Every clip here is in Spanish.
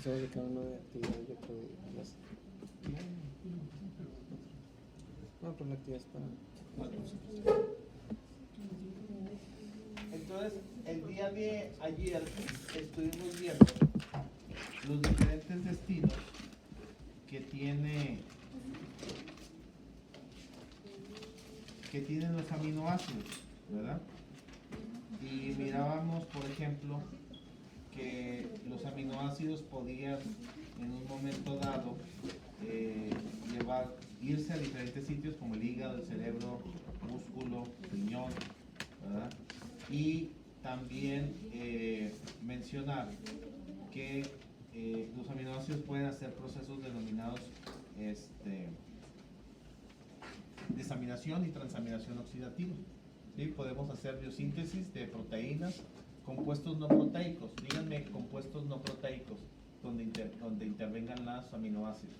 Sobre cada una de actividades de clase. No, pues la actividad es para... Entonces, el día de ayer estuvimos viendo los diferentes destinos que tienen los aminoácidos, ¿verdad? Y mirábamos, por ejemplo, que los aminoácidos podían en un momento dado irse a diferentes sitios como el hígado, el cerebro, músculo, riñón, ¿verdad? Y también mencionar que los aminoácidos pueden hacer procesos denominados desaminación y transaminación oxidativa. ¿Sí? Podemos hacer biosíntesis de proteínas, compuestos no proteicos. Díganme compuestos no proteicos donde intervengan los aminoácidos.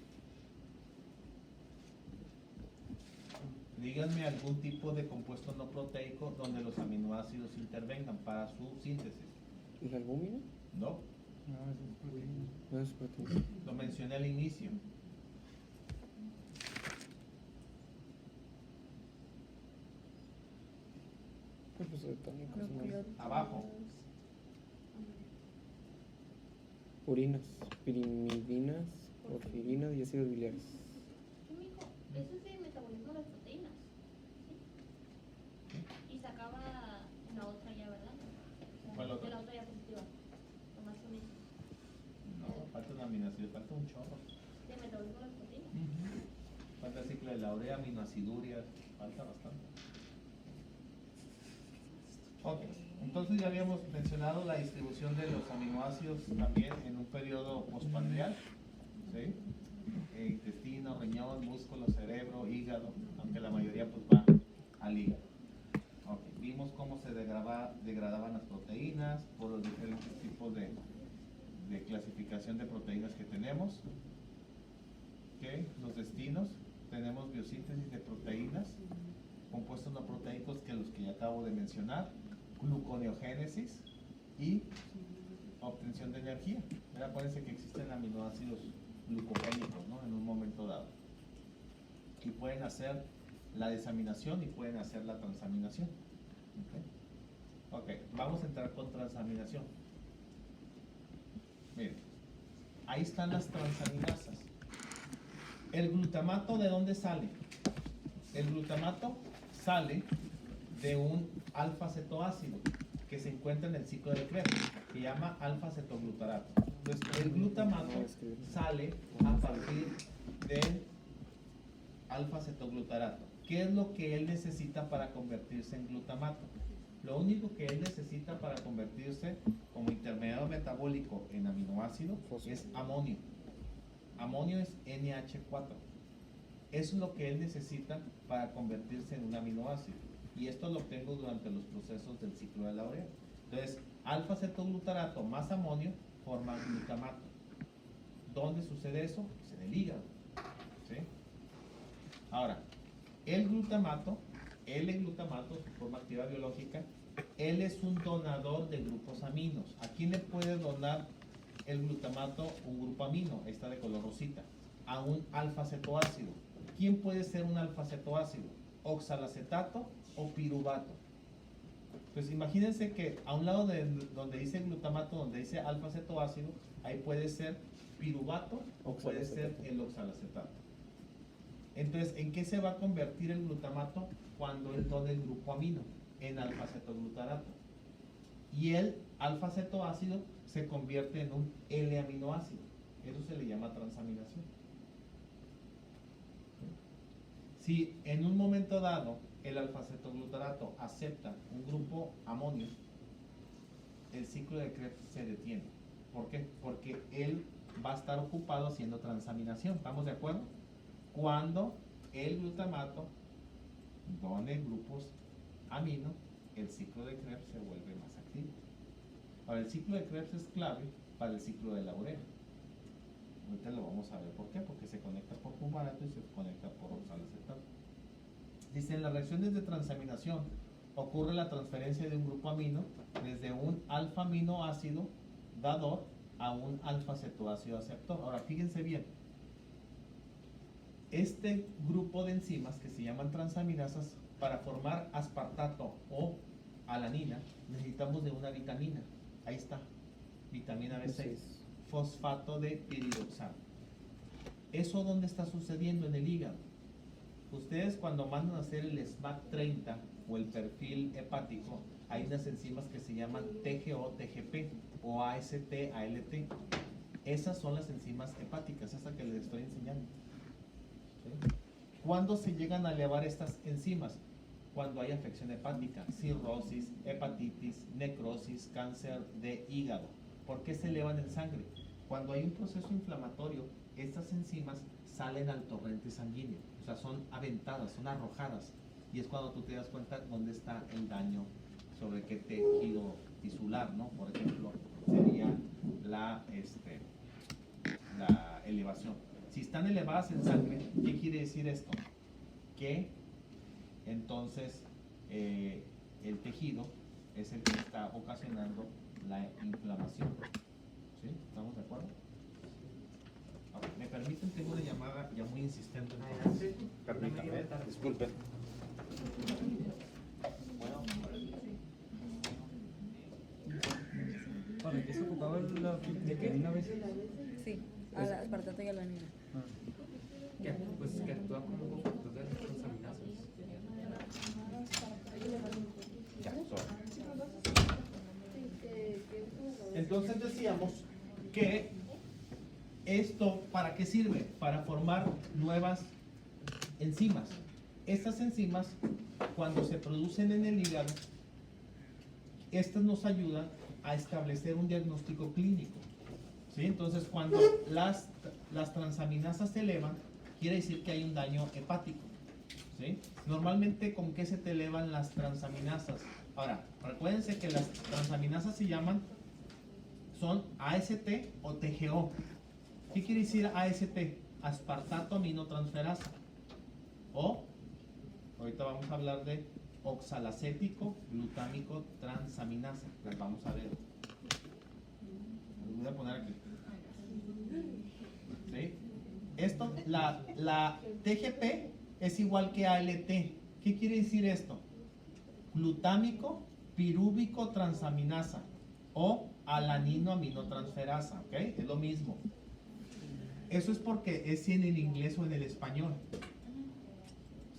Díganme algún tipo de compuesto no proteico donde los aminoácidos intervengan para su síntesis. ¿La albúmina? No, No, eso es proteína. No es proteína. lo mencioné al inicio. Pues cetónicos, ¿no? Abajo. Purinas, pirimidinas, porfirinas y ácidos biliares. Químico, eso es de metabolismo de las proteínas. ¿Sí? Y sacaba la otra ya, ¿verdad? ¿Cuál otra? De la otra ya positiva. Nomás con eso. No, falta un aminoácido, falta un chorro. De metabolismo de las proteínas. Falta el ciclo de la urea, aminoaciduria, falta bastante. Ok, entonces ya habíamos mencionado la distribución de los aminoácidos también en un periodo postprandial, ¿sí? Intestino, riñón, músculo, cerebro, hígado, aunque la mayoría pues va al hígado. Okay. Vimos cómo se degradaban las proteínas por los diferentes tipos de clasificación de proteínas que tenemos. Okay. Los destinos, tenemos biosíntesis de proteínas, compuestos no proteicos que los que ya acabo de mencionar, gluconeogénesis y obtención de energía. Acuérdense que existen aminoácidos glucogénicos, ¿no? En un momento dado. Y pueden hacer la desaminación y pueden hacer la transaminación. Ok, vamos a entrar con transaminación. Miren, ahí están las transaminasas. ¿El glutamato de dónde sale? El glutamato sale de un alfa-cetoácido que se encuentra en el ciclo de Krebs, que se llama alfa-cetoglutarato. Entonces, el glutamato sale a partir del alfa-cetoglutarato. ¿Qué es lo que él necesita para convertirse en glutamato? Lo único que él necesita para convertirse como intermediario metabólico en aminoácido es amonio. Amonio es NH4. Eso es lo que él necesita para convertirse en un aminoácido. Y esto lo obtengo durante los procesos del ciclo de la urea. Entonces, alfa-cetoglutarato más amonio forma glutamato. ¿Dónde sucede eso? Pues en el hígado. ¿Sí? Ahora, el glutamato, su forma activa biológica, él es un donador de grupos aminos. ¿A quién le puede donar el glutamato un grupo amino? Ahí está de color rosita. A un alfa-cetoácido. ¿Quién puede ser un alfa-cetoácido? Oxalacetato o piruvato. Pues imagínense que a un lado de donde dice glutamato, donde dice alfa-cetoácido, ahí puede ser piruvato o puede ser el oxalacetato. Entonces, ¿en qué se va a convertir el glutamato cuando él done el grupo amino? En alfa-cetoglutarato. Y el alfa-cetoácido se convierte en un L-aminoácido. Eso se le llama transaminación. Si en un momento dado el alfa-cetoglutarato acepta un grupo amonio, el ciclo de Krebs se detiene. ¿Por qué? Porque él va a estar ocupado haciendo transaminación. ¿Estamos de acuerdo? Cuando el glutamato done grupos amino, el ciclo de Krebs se vuelve más activo. Ahora, el ciclo de Krebs es clave para el ciclo de la urea. Ahorita lo vamos a ver por qué, porque se conecta por fumarato y se conecta por oxalacetato. Dice, en las reacciones de transaminación ocurre la transferencia de un grupo amino desde un alfa-aminoácido dador a un alfa-cetoácido aceptor. Ahora, fíjense bien. Este grupo de enzimas que se llaman transaminasas, para formar aspartato o alanina, necesitamos de una vitamina. Ahí está, vitamina B6, fosfato de piridoxal. ¿Eso dónde está sucediendo? En el hígado. Ustedes cuando mandan a hacer el SMAC30 o el perfil hepático, hay unas enzimas que se llaman TGO, TGP o AST, ALT. Esas son las enzimas hepáticas, esa que les estoy enseñando. ¿Sí? ¿Cuándo se llegan a elevar estas enzimas? Cuando hay afección hepática, cirrosis, hepatitis, necrosis, cáncer de hígado. ¿Por qué se elevan en sangre? Cuando hay un proceso inflamatorio, estas enzimas salen al torrente sanguíneo, o sea, son aventadas, son arrojadas, y es cuando tú te das cuenta dónde está el daño, sobre qué tejido tisular, ¿no? Por ejemplo, sería la elevación. Si están elevadas en sangre, ¿qué quiere decir esto? Que entonces el tejido es el que está ocasionando la inflamación. ¿Sí? ¿Estamos de acuerdo? Ahora, ¿me permiten? Tengo una llamada ya muy insistente. Permítame, disculpen. ¿Para qué se ocupaba la vitamina B6? Sí, a la aspartato y alanina. Que actúa como factor de transaminasas. Entonces decíamos que esto, ¿para qué sirve? Para formar nuevas enzimas. Estas enzimas, cuando se producen en el hígado, estas nos ayudan a establecer un diagnóstico clínico. ¿Sí? Entonces, cuando las transaminasas se elevan, quiere decir que hay un daño hepático. ¿Sí? Normalmente, ¿con qué se te elevan las transaminasas? Ahora, recuérdense que las transaminasas son AST o TGO. ¿Qué quiere decir AST? Aspartato aminotransferasa. O, ahorita vamos a hablar de oxalacético glutámico transaminasa. Las vamos a ver. Las voy a poner aquí. ¿Sí? Esto, la TGP es igual que ALT. ¿Qué quiere decir esto? Glutámico pirúvico transaminasa o alanino aminotransferasa, ¿ok? Es lo mismo. Eso es porque es en el inglés o en el español.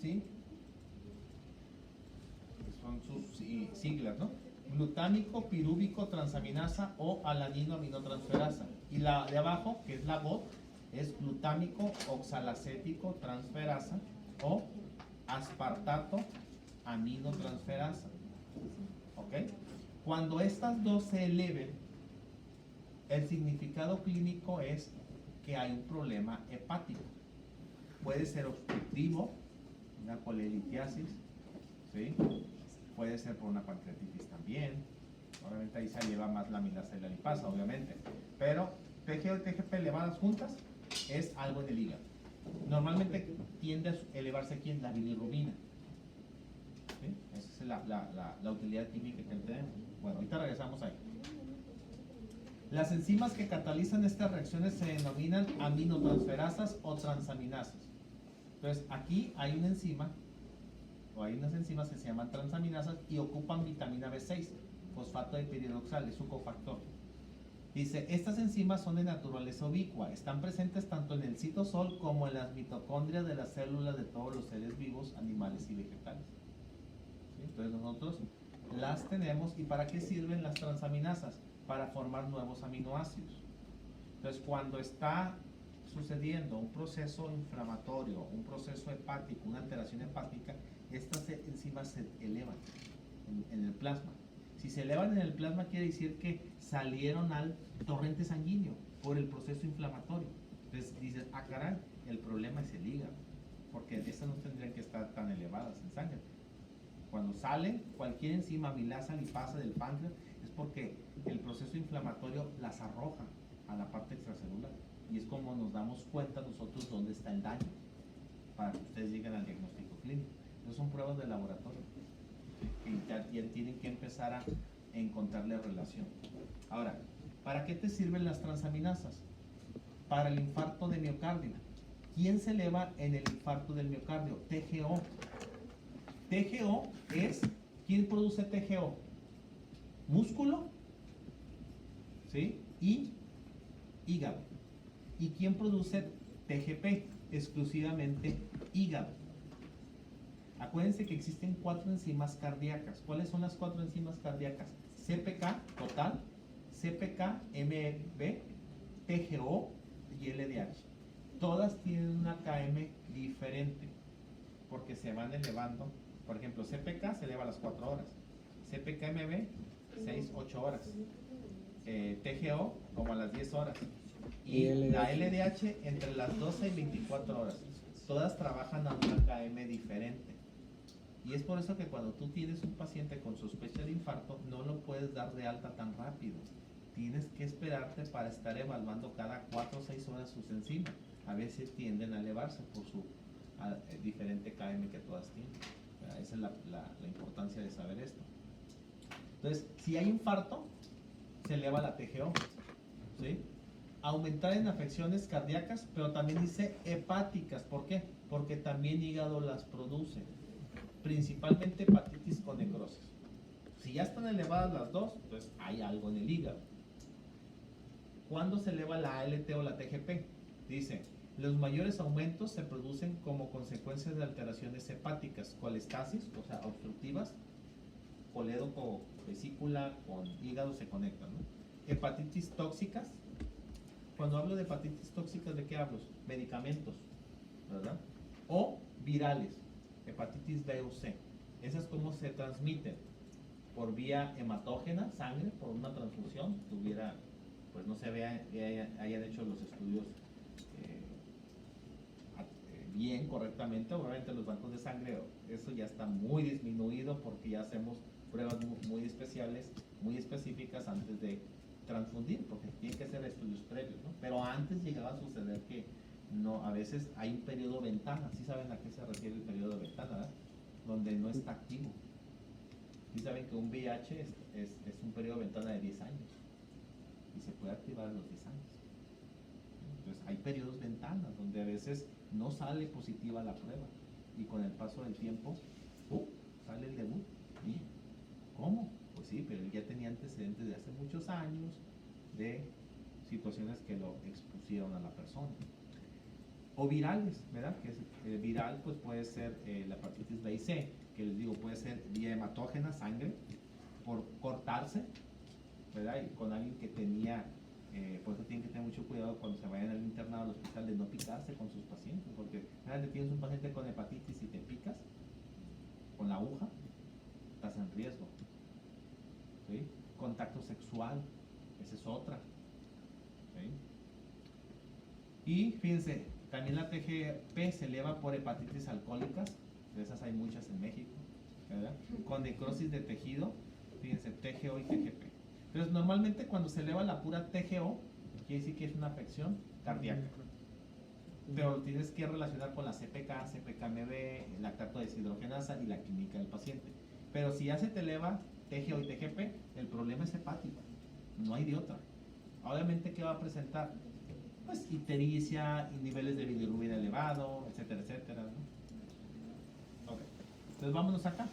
¿Sí? Son sus siglas, ¿no? Glutámico pirúvico transaminasa o alanino aminotransferasa. Y la de abajo, que es la GOT, es glutámico oxalacético transferasa o aspartato aminotransferasa. ¿Ok? Cuando estas dos se eleven, el significado clínico es que hay un problema hepático. Puede ser obstructivo, una colelitiasis, ¿sí? Puede ser por una pancreatitis también. Obviamente ahí se lleva más la amilasa y la lipasa, obviamente. Pero TGO y TGP elevadas juntas es algo en el hígado. Normalmente tiende a elevarse aquí en la bilirrubina. ¿Sí? Esa es la utilidad química que tenemos. Bueno, ahorita regresamos ahí. Las enzimas que catalizan estas reacciones se denominan aminotransferasas o transaminasas. Entonces, aquí hay una enzima, o hay unas enzimas que se llaman transaminasas y ocupan vitamina B6, fosfato de piridoxal, es su cofactor. Dice, estas enzimas son de naturaleza ubicua, están presentes tanto en el citosol como en las mitocondrias de las células de todos los seres vivos, animales y vegetales. ¿Sí? Entonces nosotros las tenemos. ¿Y para qué sirven las transaminasas? Para formar nuevos aminoácidos. Entonces, cuando está sucediendo un proceso inflamatorio, un proceso hepático, una alteración hepática, estas enzimas se elevan en el plasma. Si se elevan en el plasma, quiere decir que salieron al torrente sanguíneo por el proceso inflamatorio. Entonces dices, ah, caray, el problema es el hígado, porque estas no tendrían que estar tan elevadas en sangre. Cuando sale cualquier enzima, amilasa, lipasa del páncreas, es porque el proceso inflamatorio las arroja a la parte extracelular. Y es como nos damos cuenta nosotros dónde está el daño, para que ustedes lleguen al diagnóstico clínico. Entonces son pruebas de laboratorio que ya tienen que empezar a encontrarle relación. Ahora, ¿Para qué te sirven las transaminasas? Para el infarto de miocardio. ¿Quién se eleva en el infarto del miocardio? TGO. TGO es, ¿quién produce TGO? Músculo, ¿sí? Y hígado. ¿Y quién produce TGP? Exclusivamente hígado. Acuérdense que existen 4 enzimas cardíacas. ¿Cuáles son las 4 enzimas cardíacas? CPK total, CPK, MB, TGO y LDH. Todas tienen una KM diferente porque se van elevando. Por ejemplo, CPK se eleva a las 4 horas, CPK-MB 6-8 horas, TGO como a las 10 horas y la LDH entre las 12 y 24 horas. Todas trabajan a una KM diferente. Y es por eso que cuando tú tienes un paciente con sospecha de infarto, no lo puedes dar de alta tan rápido. Tienes que esperarte para estar evaluando cada 4 o 6 horas sus enzimas. A veces tienden a elevarse por su diferente KM que todas tienen. Esa es la importancia de saber esto. Entonces, si hay infarto, se eleva la TGO, ¿sí? Aumentar en afecciones cardíacas, pero también dice hepáticas. ¿Por qué? Porque también hígado las produce. Principalmente hepatitis con necrosis. Si ya están elevadas las dos, entonces hay algo en el hígado. ¿Cuándo se eleva la ALT o la TGP? Dice, los mayores aumentos se producen como consecuencia de alteraciones hepáticas, colestasis, o sea, obstructivas, coledo con vesícula, con hígado se conectan, ¿no? Hepatitis tóxicas. Cuando hablo de hepatitis tóxicas, ¿de qué hablo? Medicamentos, ¿verdad? O virales, hepatitis B o C. Esas cómo se transmiten por vía hematógena, sangre, por una transfusión, tuviera, pues no se vea, hayan hecho los estudios bien, correctamente. Obviamente los bancos de sangre, eso ya está muy disminuido porque ya hacemos pruebas muy especiales, muy específicas antes de transfundir, porque tienen que hacer estudios previos, ¿no? Pero antes llegaba a suceder que no, a veces hay un periodo ventana. ¿Sí saben a qué se refiere el periodo de ventana, ¿verdad? Donde no está activo. ¿Sí saben que un VIH es un periodo de ventana de 10 años y se puede activar a los 10 años? Entonces hay periodos ventanas donde a veces no sale positiva la prueba y con el paso del tiempo sale el debut. ¿Y cómo? Pues sí, pero él ya tenía antecedentes de hace muchos años de situaciones que lo expusieron a la persona. O virales, ¿verdad? Que es, viral pues puede ser la hepatitis B y C, que les digo puede ser vía hematógena, sangre, por cortarse, ¿verdad? Y con alguien que tenía, por eso tienen que tener mucho cuidado cuando se vayan al internado al hospital de no picarse con sus pacientes, porque si tienes un paciente con hepatitis y te picas con la aguja, estás en riesgo. ¿Sí? Contacto sexual, esa es otra. ¿Sí? Y fíjense, también la TGP se eleva por hepatitis alcohólicas, de esas hay muchas en México, ¿verdad? Con necrosis de tejido, fíjense, TGO y TGP. Entonces, normalmente cuando se eleva la pura TGO, quiere decir que es una afección cardíaca. Pero lo tienes que relacionar con la CPK, CPK-MB, lactato deshidrogenasa y la química del paciente. Pero si ya se te eleva TGO y TGP, el problema es hepático, no hay de otra. Obviamente, ¿qué va a presentar? Pues ictericia y niveles de bilirrubina elevado, etcétera, etcétera, ¿no? Okay. Entonces vámonos acá.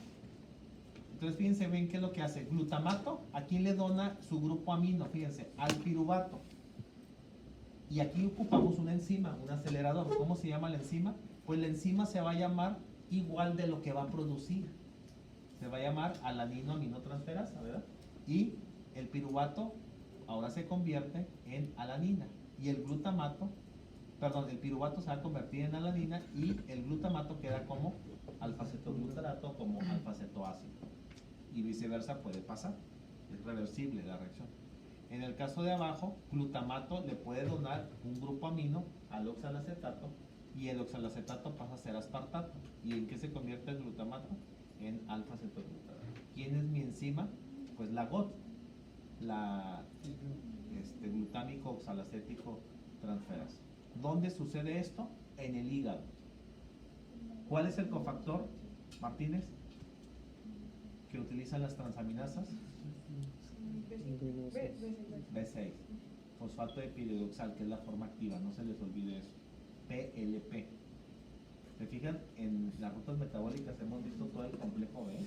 Entonces fíjense, ven qué es lo que hace. Glutamato, ¿a quién le dona su grupo amino? Fíjense, al piruvato. Y aquí ocupamos una enzima, un acelerador. ¿Cómo se llama la enzima? Pues la enzima se va a llamar igual de lo que va a producir. Se va a llamar alanino-aminotransferasa, ¿verdad? Y el piruvato ahora se convierte en alanina. Y el glutamato, perdón, el piruvato se va a convertir en alanina y el glutamato queda como alfa-cetoglutarato, como alfa-cetoácido. Y viceversa puede pasar, es reversible la reacción. En el caso de abajo, glutamato le puede donar un grupo amino al oxalacetato y el oxalacetato pasa a ser aspartato. ¿Y en qué se convierte el glutamato? En alfa-cetoglutarato. ¿Quién es mi enzima? Pues la GOT, la glutámico oxalacético transferasa. ¿Dónde sucede esto? En el hígado. ¿Cuál es el cofactor, Martínez, que utilizan las transaminasas? B6. Fosfato de piridoxal, que es la forma activa, no se les olvide eso. PLP. ¿Se fijan? En las rutas metabólicas hemos visto todo el complejo B.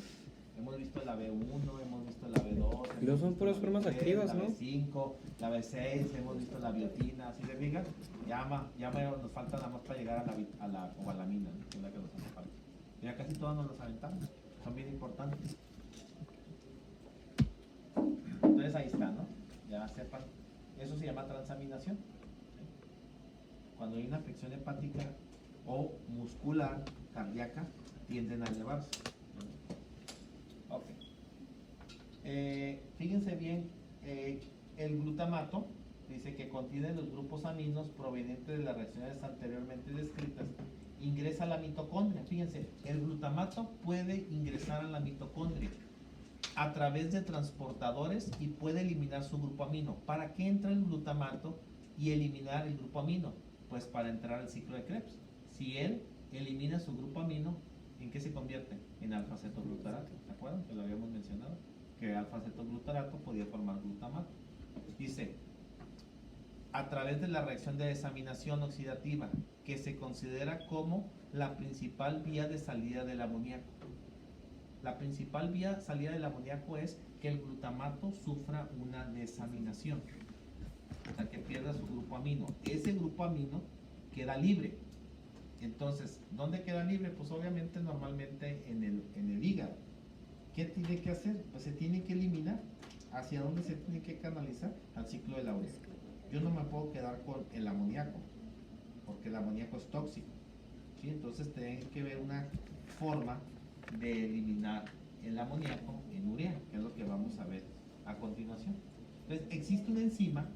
Hemos visto la B1, hemos visto la B2. Y luego son puras formas activas, la ¿no? B5, la B6, hemos visto la biotina. ¿Sí se fijan? Nos falta nada más para llegar a la cobalamina, ¿no? Que es la que nos hace falta. Ya casi todas nos las aventamos. Son bien importantes. Entonces ahí está, ¿no? Ya sepan. Eso se llama transaminación. Cuando hay una afección hepática o muscular, cardíaca, tienden a elevarse. Ok. Fíjense bien, el glutamato dice que contiene los grupos aminos provenientes de las reacciones anteriormente descritas. Ingresa a la mitocondria. Fíjense, el glutamato puede ingresar a la mitocondria a través de transportadores y puede eliminar su grupo amino. ¿Para qué entra el glutamato y eliminar el grupo amino? Pues para entrar al ciclo de Krebs. Si él elimina su grupo amino, ¿en qué se convierte? En alfa-cetoglutarato. ¿Se acuerdan que lo habíamos mencionado? Que alfa-cetoglutarato podía formar glutamato. Dice, a través de la reacción de desaminación oxidativa, que se considera como la principal vía de salida del amoníaco. La principal vía de salida del amoníaco es que el glutamato sufra una desaminación, o sea, que pierda su grupo amino. Ese grupo amino queda libre. Entonces, ¿dónde queda libre? Pues obviamente normalmente en el hígado. ¿Qué tiene que hacer? Pues se tiene que eliminar. ¿Hacia dónde se tiene que canalizar? Al ciclo de la urea. Yo no me puedo quedar con el amoníaco, porque el amoníaco es tóxico, ¿sí? Entonces tiene que ver una forma de eliminar el amoníaco en urea, que es lo que vamos a ver a continuación. Entonces, existe una enzima,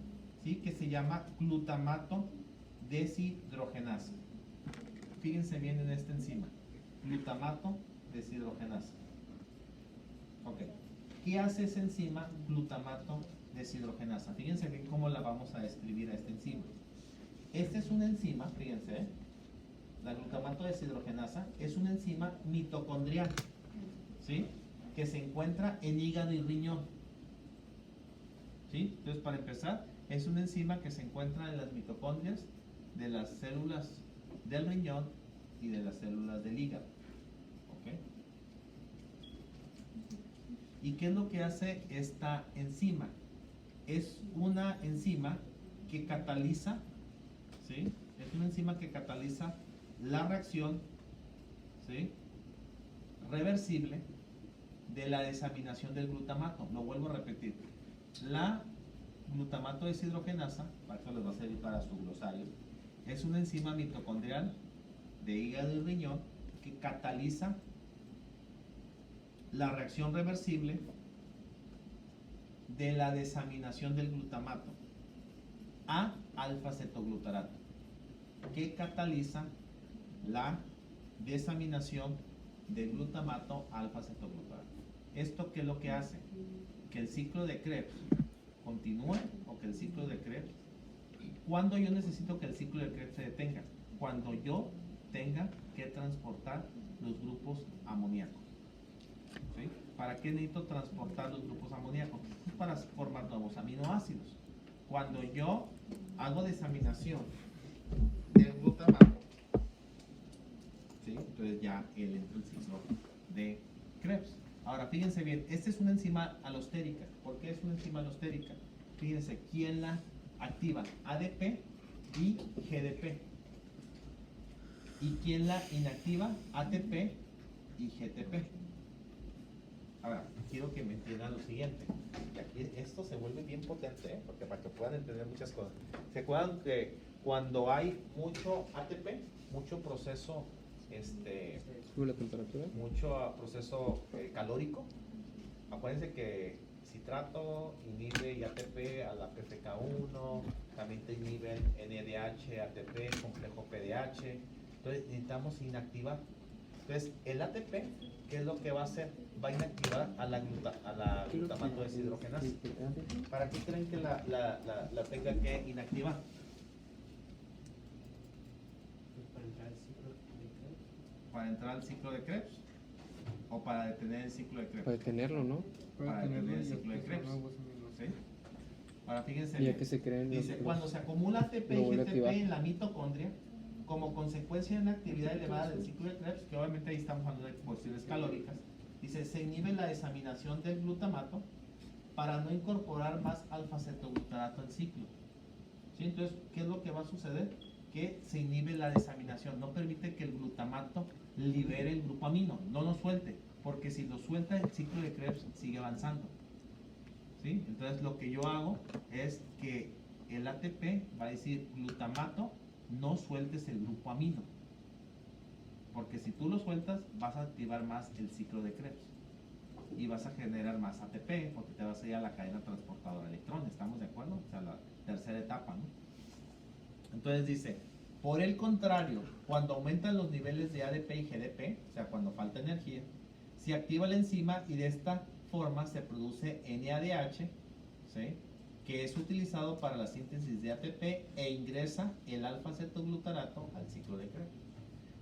¿sí?, que se llama glutamato deshidrogenasa. Fíjense bien en esta enzima, glutamato deshidrogenasa. Ok, ¿qué hace esa enzima glutamato deshidrogenasa? Fíjense bien cómo la vamos a describir a esta enzima. Esta es una enzima, fíjense, la glutamato deshidrogenasa es una enzima mitocondrial, ¿sí?, que se encuentra en hígado y riñón, ¿sí? Entonces, para empezar, es una enzima que se encuentra en las mitocondrias de las células del riñón y de las células del hígado. ¿Ok? ¿Y qué es lo que hace esta enzima? Es una enzima que cataliza, ¿sí? Es una enzima que cataliza la reacción, ¿sí?, reversible de la desaminación del glutamato. Lo vuelvo a repetir. La glutamato deshidrogenasa, para que les va a servir para su glosario, es una enzima mitocondrial de hígado y riñón que cataliza la reacción reversible de la desaminación del glutamato a alfa-cetoglutarato, que cataliza la desaminación del glutamato a alfa-cetoglutarato. ¿Esto qué es lo que hace? Que el ciclo de Krebs continúe, o que el ciclo de Krebs, ¿cuándo yo necesito que el ciclo de Krebs se detenga? Cuando yo tenga que transportar los grupos amoníacos. ¿Sí? ¿Para qué necesito transportar los grupos amoníacos? Pues para formar nuevos aminoácidos. Cuando yo hago desaminación del glutamato, ¿sí?, entonces ya él entra el ciclo de Krebs. Ahora, fíjense bien, esta es una enzima alostérica. ¿Por qué es una enzima alostérica? Fíjense, ¿quién la activa? ADP y GDP. ¿Y quién la inactiva? ATP y GTP. Ahora, quiero que me entiendan lo siguiente. Y aquí esto se vuelve bien potente, ¿eh? Porque para que puedan entender muchas cosas. ¿Se acuerdan que cuando hay mucho ATP, mucho proceso, ¿Sube la temperatura? mucho proceso calórico? Acuérdense que citrato inhibe y ATP a la PFK1, también te inhiben NADH, ATP, complejo PDH. Entonces necesitamos inactivar. Entonces el ATP, ¿qué es lo que va a hacer? Va a inactivar a la glutamato deshidrogenasa. ¿Para qué creen que la tenga que inactivar? Para entrar al ciclo de Krebs o para detener el ciclo de Krebs. Para detenerlo, ¿no? Para tenerlo detener el y ciclo de expresar Krebs. nuevos aminoácidos. ¿sí? Ahora fíjense Y ya bien. que se creen Dice, cuando se acumula ATP lo y vuelve a GTP activar. en la mitocondria, como consecuencia de una actividad elevada del ciclo de Krebs, que obviamente ahí estamos hablando de cuestiones calóricas, dice, se inhibe la desaminación del glutamato para no incorporar más alfa-cetoglutarato al ciclo. ¿Sí? Entonces, ¿qué es lo que va a suceder? Que se inhibe la desaminación, no permite que el glutamato libere el grupo amino, no lo suelte, porque si lo suelta el ciclo de Krebs sigue avanzando. ¿Sí? Entonces lo que yo hago es que el ATP va a decir glutamato, no sueltes el grupo amino, porque si tú lo sueltas vas a activar más el ciclo de Krebs y vas a generar más ATP porque te vas a ir a la cadena transportadora de electrones, ¿estamos de acuerdo? O sea, la tercera etapa, ¿no? Entonces dice, por el contrario, cuando aumentan los niveles de ADP y GDP, o sea, cuando falta energía, se activa la enzima y de esta forma se produce NADH, ¿sí? Que es utilizado para la síntesis de ATP e ingresa el alfa-cetoglutarato al ciclo de Krebs.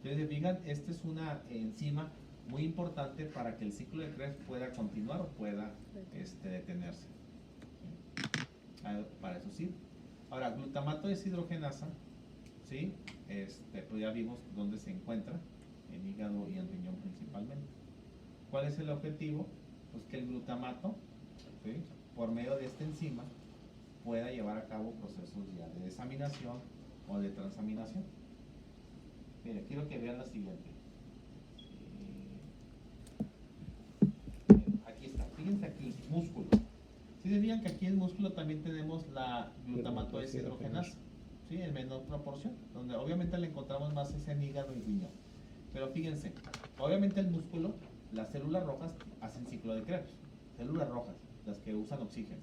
Entonces, fijan, esta es una enzima muy importante para que el ciclo de Krebs pueda continuar o pueda detenerse. ¿Sí? Para eso sí. Ahora, glutamato deshidrogenasa, ¿sí? Pues ya vimos dónde se encuentra, en hígado y en riñón principalmente. ¿Cuál es el objetivo? Pues que el glutamato, ¿sí?, por medio de esta enzima, pueda llevar a cabo procesos ya de desaminación o de transaminación. Mire, quiero que vean la siguiente. Aquí está, fíjense aquí, músculo. Si se fijan que aquí en el músculo también tenemos la glutamato deshidrogenasa, ¿sí?, en menor proporción, donde obviamente le encontramos más ese en hígado y riñón. Pero fíjense, obviamente el músculo, las células rojas hacen ciclo de Krebs, células rojas, las que usan oxígeno.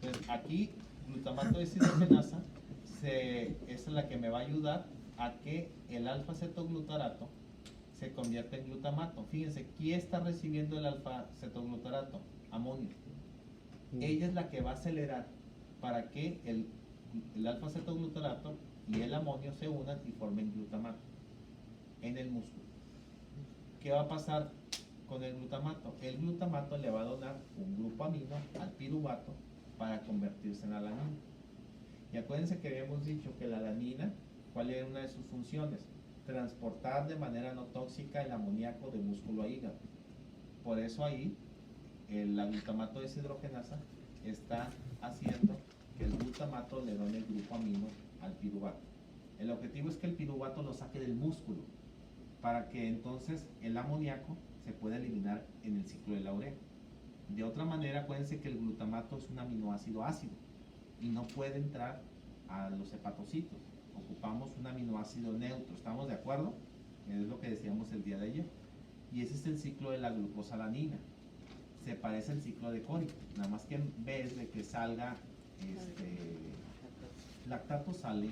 Entonces aquí glutamato deshidrogenasa es la que me va a ayudar a que el alfa-cetoglutarato se convierta en glutamato. Fíjense, ¿quién está recibiendo el alfa-cetoglutarato? Amonio. Ella es la que va a acelerar para que el alfa-cetoglutarato y el amonio se unan y formen glutamato en el músculo. ¿Qué va a pasar con el glutamato? El glutamato le va a donar un grupo amino al piruvato para convertirse en alanina. Y acuérdense que habíamos dicho que la alanina, ¿cuál era una de sus funciones? Transportar de manera no tóxica el amoníaco de músculo a hígado. Por eso ahí la glutamato deshidrogenasa está haciendo que el glutamato le done el grupo amino al piruvato. El objetivo es que el piruvato lo saque del músculo para que entonces el amoníaco se pueda eliminar en el ciclo de la urea. De otra manera, acuérdense que el glutamato es un aminoácido ácido y no puede entrar a los hepatocitos. Ocupamos un aminoácido neutro, ¿estamos de acuerdo? Es lo que decíamos el día de ayer. Y ese es el ciclo de la glucosalanina. Se parece al ciclo de Cori, nada más que en vez de que salga lactato, sale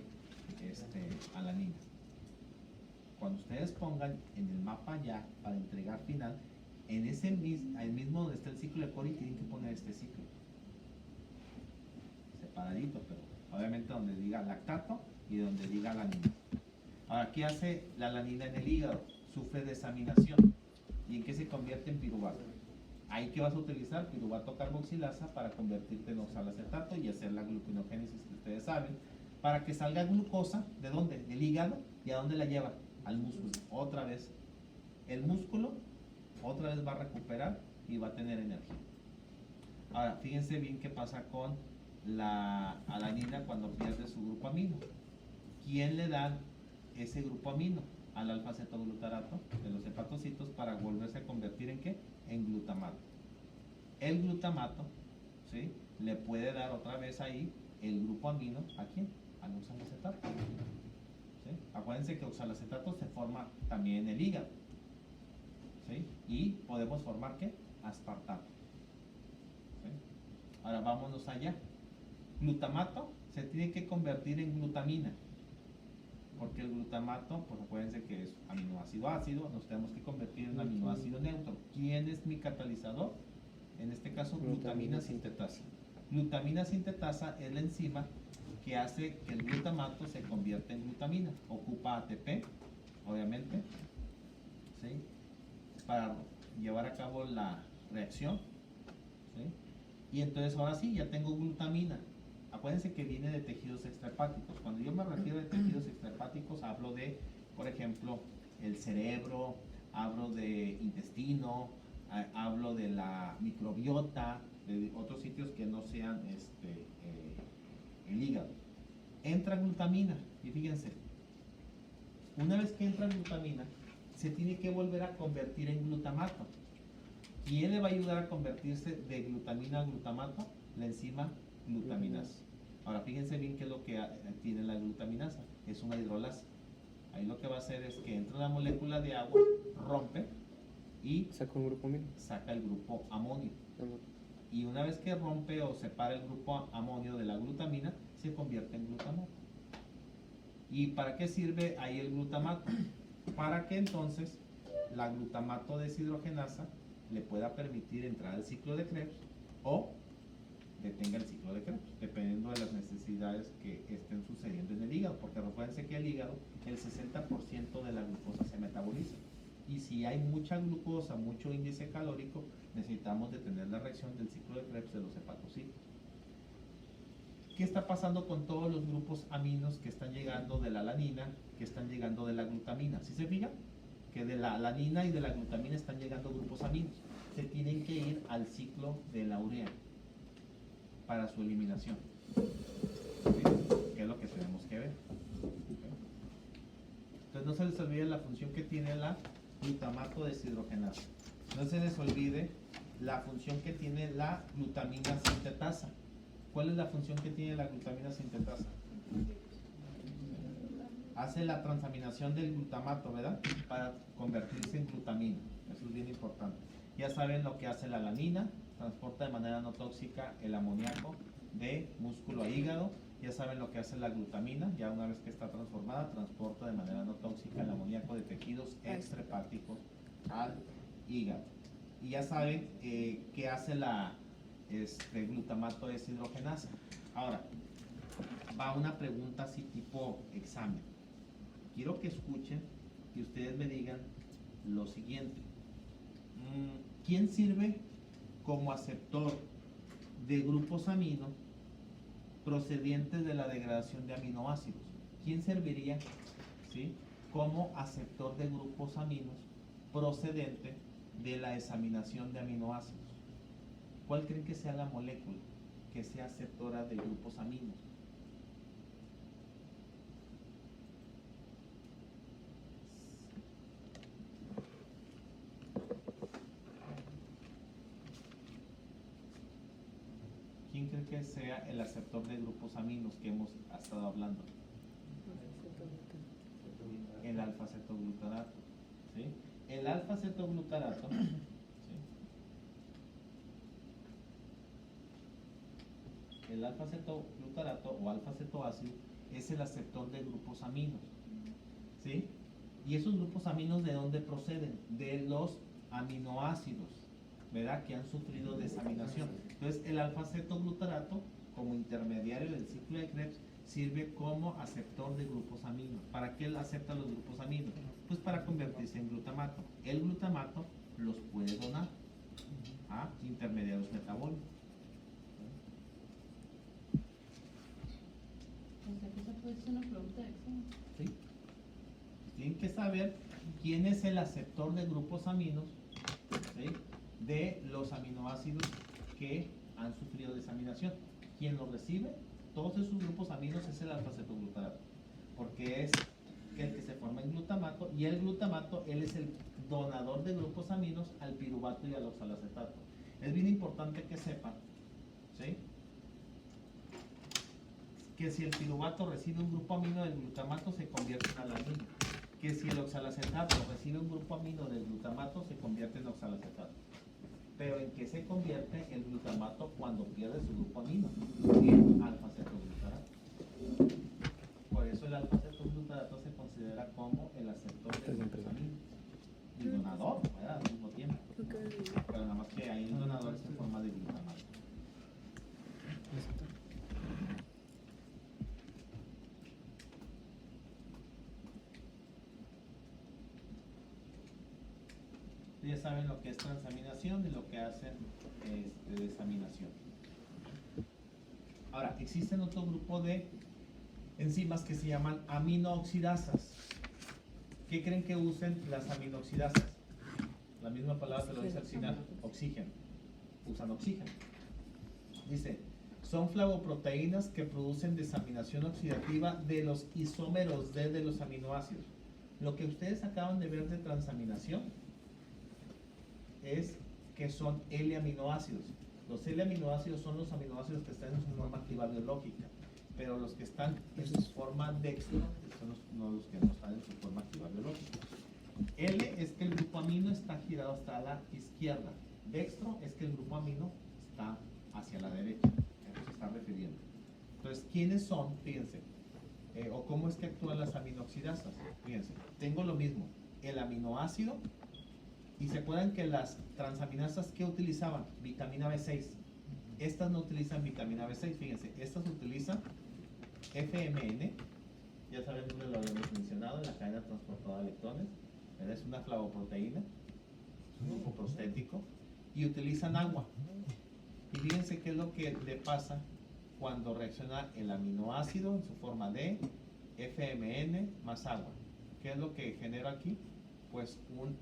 alanina. Cuando ustedes pongan en el mapa ya para entregar final, en ese mismo donde está el ciclo de Cori, tienen que poner este ciclo separadito, pero obviamente donde diga lactato y donde diga alanina. Ahora, ¿qué hace la alanina en el hígado? Sufre desaminación. ¿Y en qué se convierte? En piruvato. Ahí que vas a utilizar piruvato carboxilasa para convertirte en oxalacetato y hacer la gluconeogénesis que ustedes saben, para que salga glucosa. ¿De dónde? Del hígado. ¿Y a dónde la lleva? Al músculo. Otra vez. El músculo otra vez va a recuperar y va a tener energía. Ahora, fíjense bien qué pasa con la alanina cuando pierde su grupo amino. ¿Quién le da ese grupo amino? Al alfa-cetoglutarato de los hepatocitos para volverse a convertir en ¿qué? En glutamato. El glutamato, ¿sí?, le puede dar otra vez ahí el grupo amino ¿a quién? Al oxalacetato. ¿Sí? Acuérdense que oxalacetato se forma también en el hígado. ¿Sí? Y podemos formar ¿qué? Aspartato. ¿Sí? Ahora vámonos allá. Glutamato se tiene que convertir en glutamina, porque el glutamato, pues acuérdense que es aminoácido ácido, nos tenemos que convertir en aminoácido neutro. ¿Quién es mi catalizador? En este caso, glutamina sintetasa. Glutamina sintetasa es la enzima que hace que el glutamato se convierta en glutamina. Ocupa ATP, obviamente, ¿sí?, para llevar a cabo la reacción, ¿sí?, Y entonces ahora sí, ya tengo glutamina. Acuérdense que viene de tejidos extrahepáticos. Cuando yo me refiero a tejidos extrahepáticos, hablo de, por ejemplo, el cerebro, hablo de intestino, hablo de la microbiota, de otros sitios que no sean el hígado. Entra glutamina, y fíjense, una vez que entra glutamina, se tiene que volver a convertir en glutamato. ¿Quién le va a ayudar a convertirse de glutamina a glutamato? La enzima glutaminasa. Ahora fíjense bien qué es lo que tiene la glutaminasa, es una hidrolasa. Ahí lo que va a hacer es que entra una molécula de agua, rompe y Saca un grupo amino. saca el grupo amonio. Y una vez que rompe o separa el grupo amonio de la glutamina, se convierte en glutamato. ¿Y para qué sirve ahí el glutamato? Para que entonces la glutamato deshidrogenasa le pueda permitir entrar al ciclo de Krebs o detenga el ciclo de Krebs, dependiendo de las necesidades que estén sucediendo en el hígado, porque recuérdense que el hígado, el 60% de la glucosa se metaboliza. Y si hay mucha glucosa, mucho índice calórico, necesitamos detener la reacción del ciclo de Krebs de los hepatocitos. ¿Qué está pasando con todos los grupos aminos que están llegando de la alanina, que están llegando de la glutamina? ¿Sí se fijan? Que de la alanina y de la glutamina están llegando grupos aminos. Se tienen que ir al ciclo de la urea para su eliminación. ¿Sí? Que es lo que tenemos que ver. ¿Sí? Entonces no se les olvide la función que tiene la glutamato deshidrogenasa. No se les olvide la función que tiene la glutamina sintetasa. ¿Cuál es la función que tiene la glutamina sintetasa? Hace la transaminación del glutamato, ¿verdad? Para convertirse en glutamina. Eso es bien importante. Ya saben lo que hace la alanina, transporta de manera no tóxica el amoníaco de músculo a hígado. Ya saben lo que hace la glutamina, ya una vez que está transformada, transporta de manera no tóxica el amoníaco de tejidos extrahepáticos al hígado. Y ya saben qué hace la glutamato deshidrogenasa. Ahora, va una pregunta así tipo examen. Quiero que escuchen y ustedes me digan lo siguiente. ¿Quién sirve como aceptor de grupos aminos procedientes de la degradación de aminoácidos? ¿Quién serviría, ¿sí?, como aceptor de grupos aminos procedente de la examinación de aminoácidos? ¿Cuál creen que sea la molécula que sea aceptora de grupos aminos? ¿Quién cree que sea el aceptor de grupos aminos que hemos estado hablando? El alfa-cetoglutarato. ¿Sí? El alfa-cetoglutarato, ¿sí?, el alfa-cetoglutarato o alfa-cetoácido es el aceptor de grupos aminos. ¿Sí? ¿Y esos grupos aminos de dónde proceden? De los aminoácidos, ¿verdad?, que han sufrido desaminación. Entonces el alfa-cetoglutarato, como intermediario del ciclo de Krebs, sirve como aceptor de grupos aminos. ¿Para qué él acepta los grupos aminos? Pues para convertirse en glutamato. El glutamato los puede donar a intermediarios metabólicos. O sea, que esa puede ser una pregunta de examen. ¿Sí? Tienen que saber quién es el aceptor de grupos aminos, ¿sí?, de los aminoácidos que han sufrido desaminación. Quien los recibe, todos esos grupos aminos, es el alfa-cetoglutarato, porque es el que se forma en glutamato, y el glutamato, él es el donador de grupos aminos al piruvato y al oxalacetato. Es bien importante que sepan, ¿sí?, que si el piruvato recibe un grupo amino del glutamato, se convierte en alanina. Que si el oxalacetato recibe un grupo amino del glutamato, se convierte en oxalacetato. Pero ¿en qué se convierte el glutamato cuando pierde su grupo amino? En alfa-cetoglutarato. Por eso el alfa-cetoglutarato se considera como el aceptor de grupos aminos. Y donador, ¿verdad?, al mismo tiempo. Pero nada más que ahí el donador es en forma de glutamato. Ya saben lo que es transaminación y lo que hacen desaminación. Ahora, existen otro grupo de enzimas que se llaman aminooxidasas. ¿Qué creen que usen las aminooxidasas? La misma palabra te lo dice al final, oxígeno. Usan oxígeno. Dice, son flavoproteínas que producen desaminación oxidativa de los isómeros D de los aminoácidos. Lo que ustedes acaban de ver de transaminación es que son L-aminoácidos. Los L-aminoácidos son los aminoácidos que están en su forma activa biológica, pero los que están en su forma dextro son los que no están en su forma activa biológica. L es que el grupo amino está girado hasta la izquierda. Dextro es que el grupo amino está hacia la derecha. A eso se está refiriendo. Entonces, ¿quiénes son? Fíjense. O cómo es que actúan las aminoxidasas. Fíjense, tengo lo mismo. El aminoácido. Y se acuerdan que las transaminasas que utilizaban vitamina B6. Estas no utilizan vitamina B6. Fíjense, estas utilizan FMN. Ya saben dónde lo habíamos mencionado, en la cadena transportadora de electrones. Es una flavoproteína, es un grupo prostético, y utilizan agua. Y fíjense qué es lo que le pasa cuando reacciona el aminoácido en su forma de FMN más agua. ¿Qué es lo que genera aquí? Pues un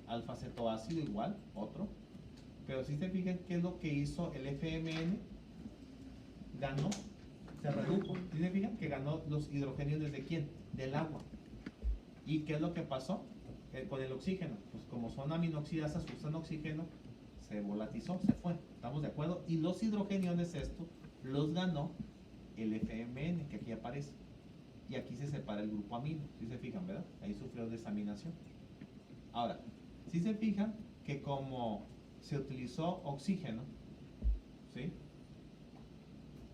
alfa-cetoácido igual, otro. Pero si se fijan qué es lo que hizo el FMN, ganó, se redujo. ¿Sí se fijan que ganó los hidrogenios desde quién? Del agua. ¿Y qué es lo que pasó con el oxígeno? Pues como son aminoxidasas, usan oxígeno, se volatilizó, se fue. ¿Estamos de acuerdo? Y los hidrogeniones, esto, los ganó el FMN, que aquí aparece. Y aquí se separa el grupo amino. ¿Sí se fijan, verdad? Ahí sufrió desaminación. Ahora, si se fijan que como se utilizó oxígeno, ¿sí?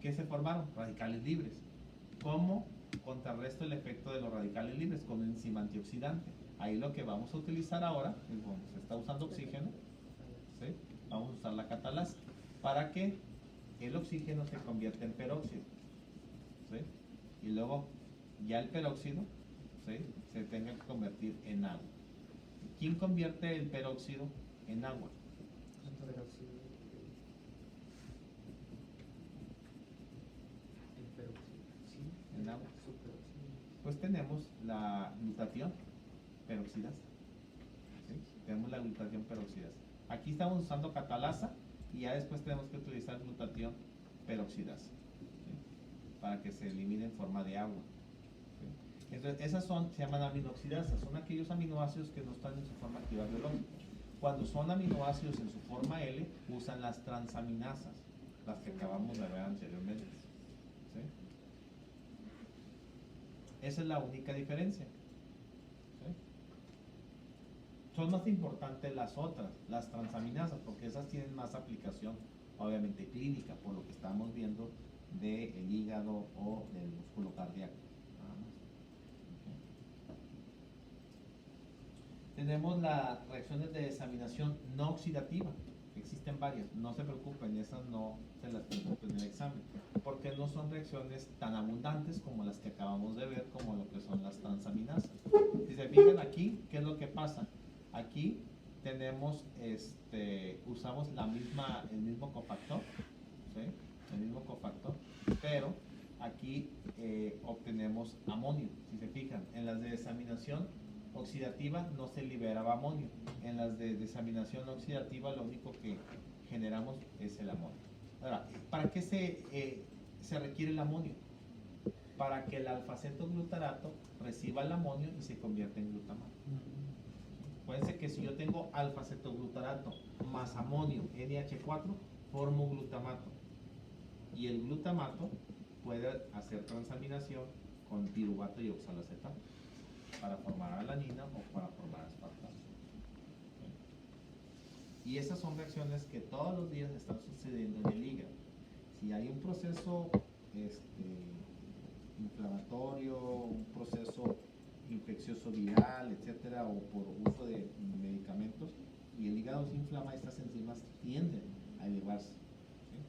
¿Qué se formaron? Radicales libres. ¿Cómo contrarresto el efecto de los radicales libres? Con un enzima antioxidante. Ahí lo que vamos a utilizar ahora, es cuando se está usando oxígeno, ¿sí? Vamos a usar la catalasa para que el oxígeno se convierta en peróxido, ¿sí? Y luego ya el peróxido, ¿sí?, se tenga que convertir en agua. ¿Quién convierte el peróxido en agua? En agua. Pues tenemos la glutatión peroxidasa. ¿Sí? Tenemos la glutatión peroxidasa. Aquí estamos usando catalasa y ya después tenemos que utilizar glutatión peroxidasa, ¿sí?, para que se elimine en forma de agua. ¿Sí? Entonces, esas se llaman aminoxidasas, son aquellos aminoácidos que no están en su forma activa biológica. Cuando son aminoácidos en su forma L, usan las transaminasas, las que acabamos de ver anteriormente. ¿Sí? Esa es la única diferencia. ¿Sí? Son más importantes las otras, las transaminasas, porque esas tienen más aplicación, obviamente clínica, por lo que estamos viendo del hígado o del músculo cardíaco. Nada más. ¿Okay? Tenemos las reacciones de desaminación no oxidativa. Existen varias, no se preocupen, esas no se las preocupen en el examen, porque no son reacciones tan abundantes como las que acabamos de ver, como lo que son las transaminasas. Si se fijan aquí, ¿qué es lo que pasa? Aquí tenemos, usamos el mismo cofactor, ¿sí?, el mismo cofactor, pero aquí obtenemos amonio. Si se fijan, en las de desaminación oxidativa no se liberaba amonio. En las de desaminación oxidativa lo único que generamos es el amonio. Ahora, ¿para qué se requiere el amonio? Para que el alfa-cetoglutarato reciba el amonio y se convierta en glutamato. Acuérdense que si yo tengo alfa-cetoglutarato más amonio NH4, formo glutamato. Y el glutamato puede hacer transaminación con piruvato y oxaloacetato para formar alanina o para formar aspartamo. Y esas son reacciones que todos los días están sucediendo en el hígado. Si hay un proceso inflamatorio, un proceso infeccioso viral, etcétera, o por uso de medicamentos, y el hígado se inflama, estas enzimas tienden a elevarse. ¿Sí?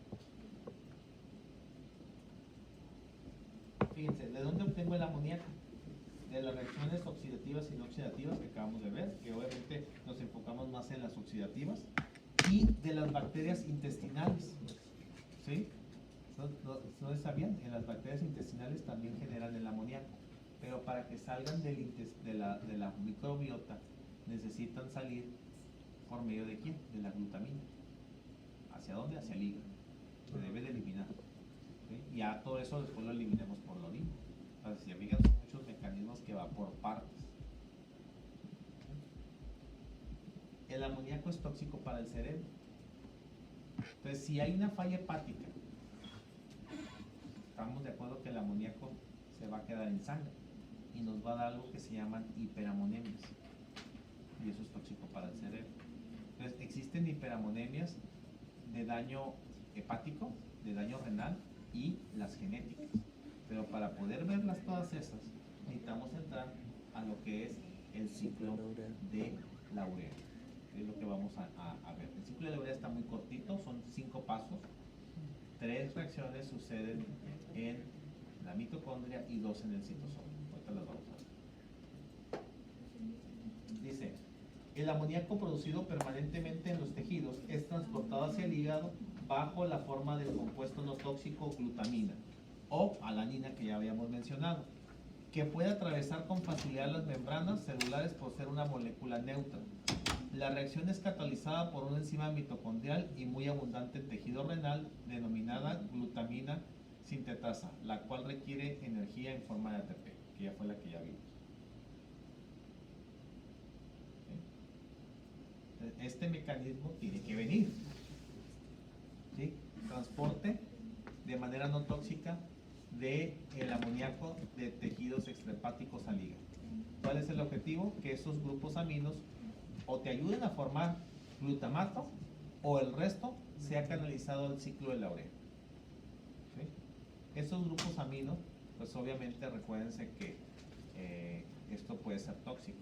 Fíjense, ¿de dónde obtengo el amoníaco? De las reacciones oxidativas y no oxidativas que acabamos de ver, que obviamente nos enfocamos más en las oxidativas, y de las bacterias intestinales, ¿sí? No sabían, en las bacterias intestinales también generan el amoníaco, pero para que salgan de la microbiota necesitan salir por medio de quién, de la glutamina. ¿Hacia dónde? Hacia el hígado. Se debe de eliminar. ¿Sí? Y a todo eso después lo eliminemos por la orina. Entonces, si amigas, son muchos mecanismos que va por partes. El amoníaco es tóxico para el cerebro. Entonces, si hay una falla hepática, estamos de acuerdo que el amoníaco se va a quedar en sangre y nos va a dar algo que se llaman hiperamoniemias. Y eso es tóxico para el cerebro. Entonces, existen hiperamoniemias de daño hepático, de daño renal y las genéticas. Pero para poder verlas todas esas, necesitamos entrar a lo que es el ciclo de la urea. Es lo que vamos a ver. El ciclo de la urea está muy cortito, son 5 pasos. 3 reacciones suceden en la mitocondria y 2 en el citosol. Ahorita las vamos a ver. Dice, el amoníaco producido permanentemente en los tejidos es transportado hacia el hígado bajo la forma del compuesto no tóxico glutamina o alanina, que ya habíamos mencionado, que puede atravesar con facilidad las membranas celulares por ser una molécula neutra. La reacción es catalizada por una enzima mitocondrial y muy abundante en tejido renal denominada glutamina sintetasa, la cual requiere energía en forma de ATP, que ya fue la que ya vimos. ¿Sí? Este mecanismo tiene que venir. ¿Sí? Transporte de manera no tóxica del amoníaco de tejidos extrahepáticos al hígado. ¿Cuál es el objetivo? Que esos grupos aminos o te ayuden a formar glutamato o el resto sea canalizado al ciclo de la urea. ¿Sí? Esos grupos aminos, pues obviamente recuérdense que esto puede ser tóxico,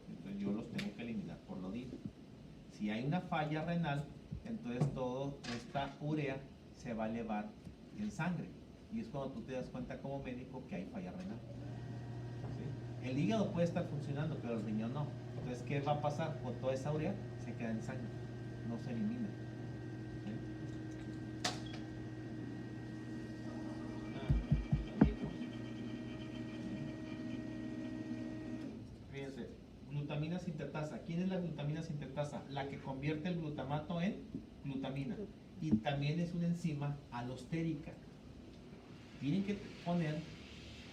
entonces yo los tengo que eliminar por la orina. Si hay una falla renal, entonces toda esta urea se va a elevar en sangre y es cuando tú te das cuenta como médico que hay falla renal. ¿Sí? El hígado puede estar funcionando, pero el riñón no. Entonces, ¿qué va a pasar? Con toda esa urea se queda en sangre, no se elimina. Fíjense, glutamina sintetasa. ¿Quién es la glutamina sintetasa? La que convierte el glutamato en glutamina. Y también es una enzima alostérica. Tienen que poner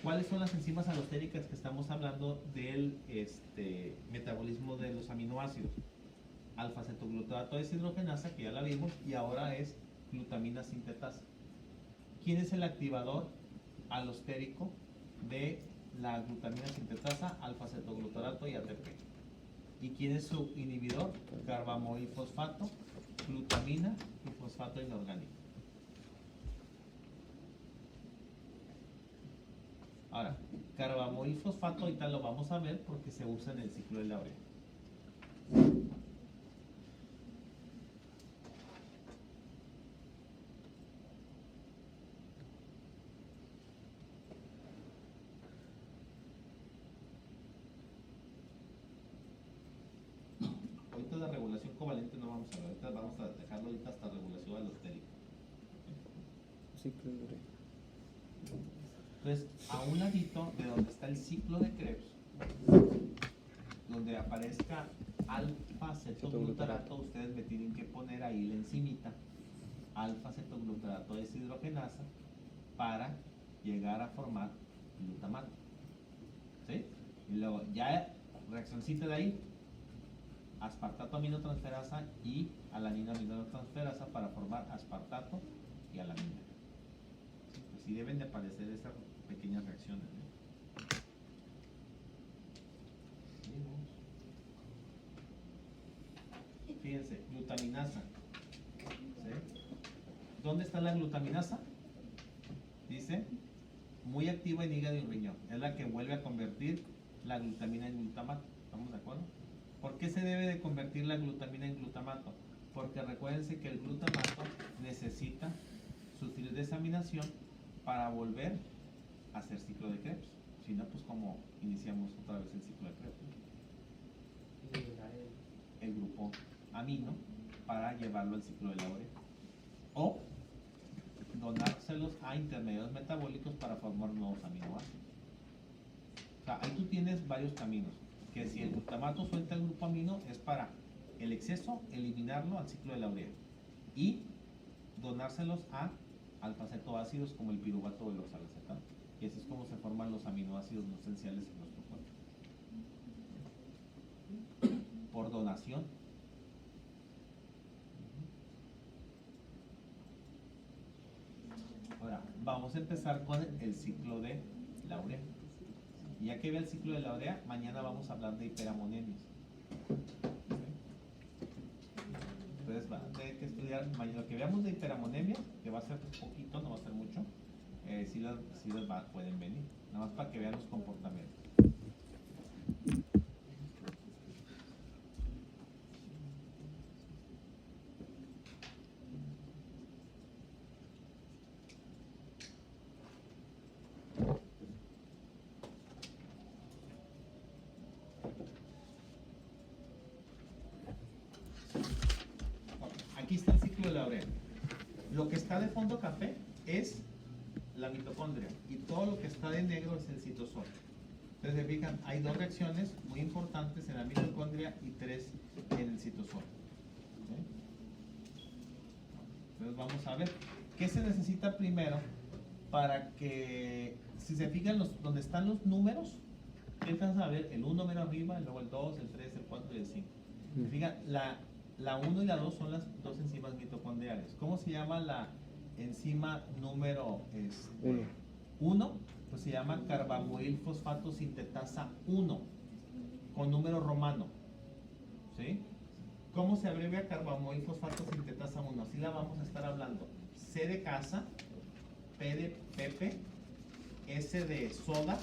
cuáles son las enzimas alostéricas que estamos hablando del metabolismo de los aminoácidos. Alfa-cetoglutarato deshidrogenasa, que ya la vimos, y ahora es glutamina sintetasa. ¿Quién es el activador alostérico de la glutamina sintetasa, alfa-cetoglutarato y ATP? ¿Y quién es su inhibidor? Carbamoilfosfato, glutamina y fosfato inorgánico. Ahora, carbamoilfosfato ahorita lo vamos a ver porque se usa en el ciclo de la urea. Ahorita de regulación covalente no vamos a ver, ahorita vamos a dejarlo ahorita hasta regulación alostérica. Ciclo de urea. Entonces, a un ladito de donde está el ciclo de Krebs, donde aparezca alfa-cetoglutarato, ustedes me tienen que poner ahí la enzimita alfa-cetoglutarato deshidrogenasa para llegar a formar glutamato. ¿Sí? Y luego, ya reaccioncita de ahí, aspartato aminotransferasa y alanina aminotransferasa para formar aspartato y alanina. ¿Sí? Pues sí deben de aparecer esas pequeñas reacciones, ¿no? Fíjense, glutaminasa. ¿Sí? ¿Dónde está la glutaminasa? Dice, muy activa en hígado y riñón. Es la que vuelve a convertir la glutamina en glutamato. ¿Estamos de acuerdo? ¿Por qué se debe de convertir la glutamina en glutamato? Porque recuérdense que el glutamato necesita sufrir desaminación para volver a hacer ciclo de Krebs. Si no, pues como iniciamos otra vez el ciclo de Krebs. El grupo amino para llevarlo al ciclo de la urea. O donárselos a intermediarios metabólicos para formar nuevos aminoácidos. O sea, ahí tú tienes varios caminos. Que si el glutamato suelta el grupo amino es para el exceso, eliminarlo al ciclo de la urea. Y donárselos a alfa-cetoácidos como el piruvato o el oxalacetato. Y así es como se forman los aminoácidos no esenciales en nuestro cuerpo. Por donación. Ahora, vamos a empezar con el ciclo de la urea. Y ya que vea el ciclo de la urea, mañana vamos a hablar de hiperammonemias. Entonces va a tener que estudiar mañana lo que veamos de hiperammonemia, que va a ser poquito, no va a ser mucho. Si pueden venir, nada más para que vean los comportamientos. Aquí está el ciclo de la urea. Lo que está de fondo café es la mitocondria y todo lo que está de negro es el citosol. Entonces, se fijan, hay dos reacciones muy importantes en la mitocondria y tres en el citosol. ¿Sí? Entonces, vamos a ver qué se necesita primero para que, si se fijan donde están los números, empiezan a ver el 1 menos arriba, luego el 2, el 3, el 4 y el 5. Se fijan, la 1 y la 2 son las dos enzimas mitocondriales. ¿Cómo se llama la enzima número 1? Pues se llama carbamoil fosfato sintetasa 1, con número romano. ¿Sí? ¿Cómo se abrevia carbamoil fosfato sintetasa 1? Así la vamos a estar hablando. C de casa, P de Pepe, S de soda,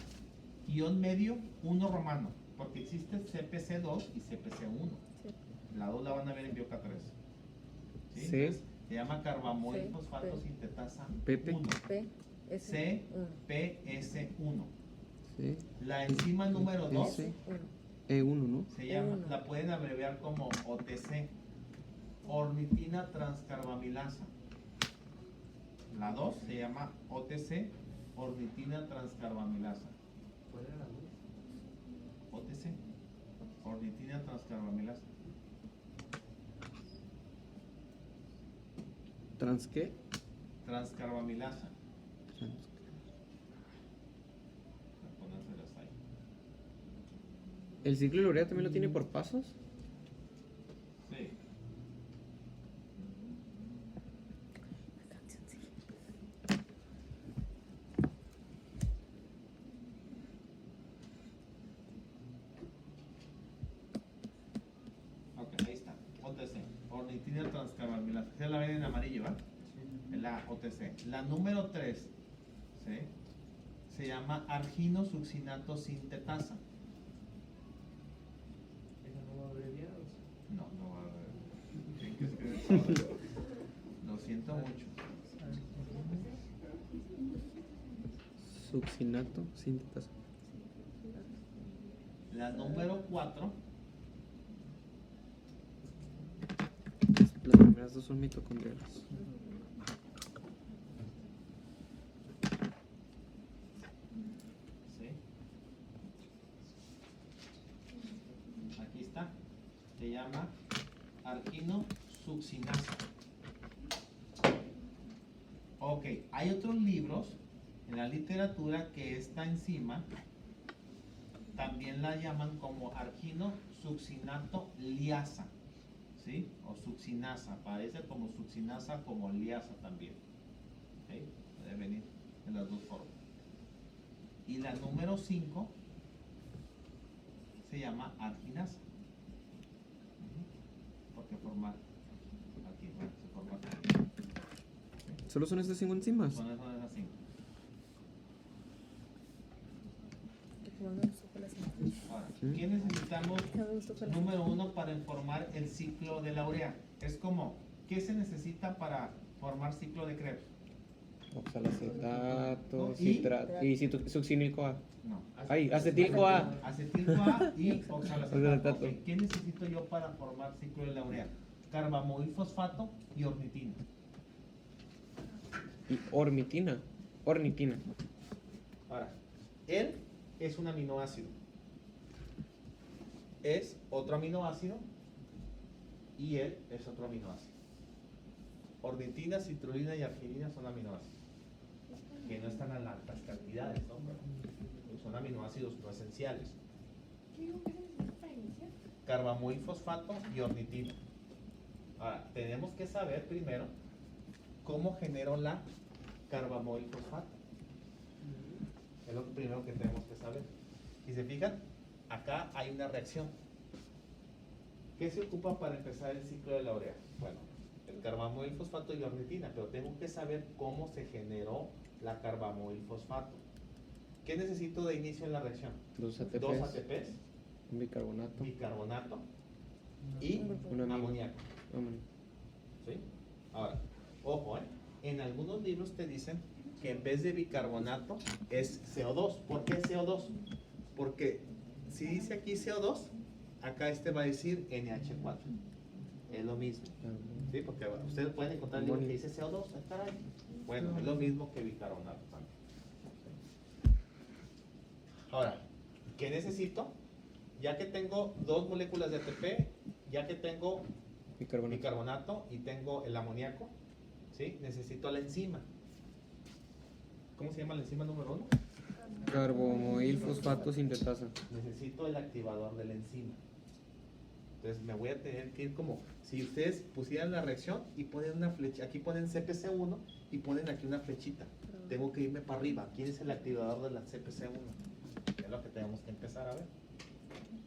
guión medio, 1 romano, porque existe CPC2 y CPC1. La 2 la van a ver en Bioca 3. ¿Sí? Sí. Entonces, se llama carbamoil Sí, fosfato P. sintetasa Pepe. 1. P, S, 1. CPS1. Sí. La enzima número 2 S. 1. E1, ¿no? se llama, E1. la pueden abreviar como OTC, ornitina transcarbamilasa. La 2 se llama OTC, ornitina transcarbamilasa. ¿Cuál era la luz? OTC, ornitina transcarbamilasa. ¿Trans qué? Transcarbamilasa. Trans- Voy a ponérselas ahí. ¿El ciclo de la urea también lo tiene por pasos? Sí. Ok, ahí está. OTC, ornitina transcarbamilasa. Esa la ven en amarillo, ¿verdad? La OTC. La número 3, ¿sí? Se llama arginosuccinato sintetasa. ¿Esa no va abreviada? No, no va a haber. Tienen que escribir todo. Lo siento mucho. Succinato, sintetasa. La número 4, Las primeras dos son mitocondriales. ¿sí? Aquí está. Se llama arginosuccinasa. Ok, hay otros libros en la literatura que esta enzima también la llaman como arginosuccinato liasa, ¿sí? O succinasa, parece como succinasa como liasa también. ¿Ok? Puede venir en las dos formas. Y la número 5 se llama arginasa. Porque forma aquí, bueno, se forma aquí. ¿Solo son estas 5 enzimas? Son esas 5. Como me gustó fue la siguiente. Ahora, Sí. ¿qué necesitamos? No me gustó fue la Número 1 para informar el ciclo de la urea. Es como, ¿qué se necesita para formar ciclo de Krebs? Oxalacetato, Y- citrato y succinilco A. No. Ay, acetilco A. Acetilco A y oxalacetato. Oxalacetato. Ok, ¿qué necesito yo para formar ciclo de la urea? Carbamoil fosfato y ornitina. Y ornitina. Ornitina. Ahora, él es un aminoácido. Es otro aminoácido y él es otro aminoácido. Ornitina, citrulina y arginina son aminoácidos que no están en altas cantidades, ¿no? Pero son aminoácidos no esenciales. ¿Qué digo que se necesita para iniciar? Carbamoilfosfato y ornitina. Ahora, tenemos que saber primero cómo genero la carbamoilfosfato. Es lo primero que tenemos que saber. Si se fijan, acá hay una reacción. ¿Qué se ocupa para empezar el ciclo de la urea? Bueno, el carbamoilfosfato y la ornitina, pero tengo que saber cómo se generó la carbamoilfosfato. ¿Qué necesito de inicio en la reacción? 2 ATPs. 2 ATPs, Un bicarbonato. bicarbonato y Un amino. amoníaco. Vámonos. ¿Sí? Ahora, ojo, en algunos libros te dicen que en vez de bicarbonato es CO2. ¿Por qué CO2? Porque si dice aquí CO2, acá este va a decir NH4. Es lo mismo. ¿Sí? Porque ustedes pueden encontrar el libro que dice CO2. Ah, caray. Bueno, es lo mismo que bicarbonato también. ¿Sí? Ahora, ¿qué necesito? Ya que tengo 2 moléculas de ATP, ya que tengo Bicarbonato. bicarbonato y tengo el amoníaco, ¿sí? Necesito la enzima. ¿Cómo se llama la enzima número 1? Carbamoilfosfato sintetasa. Necesito el activador de la enzima. Entonces me voy a tener que ir como si ustedes pusieran la reacción y ponen una flecha, aquí ponen CPC1 y ponen aquí una flechita. Tengo que irme para arriba. ¿Quién es el activador de la CPC1? Es lo que tenemos que empezar a ver.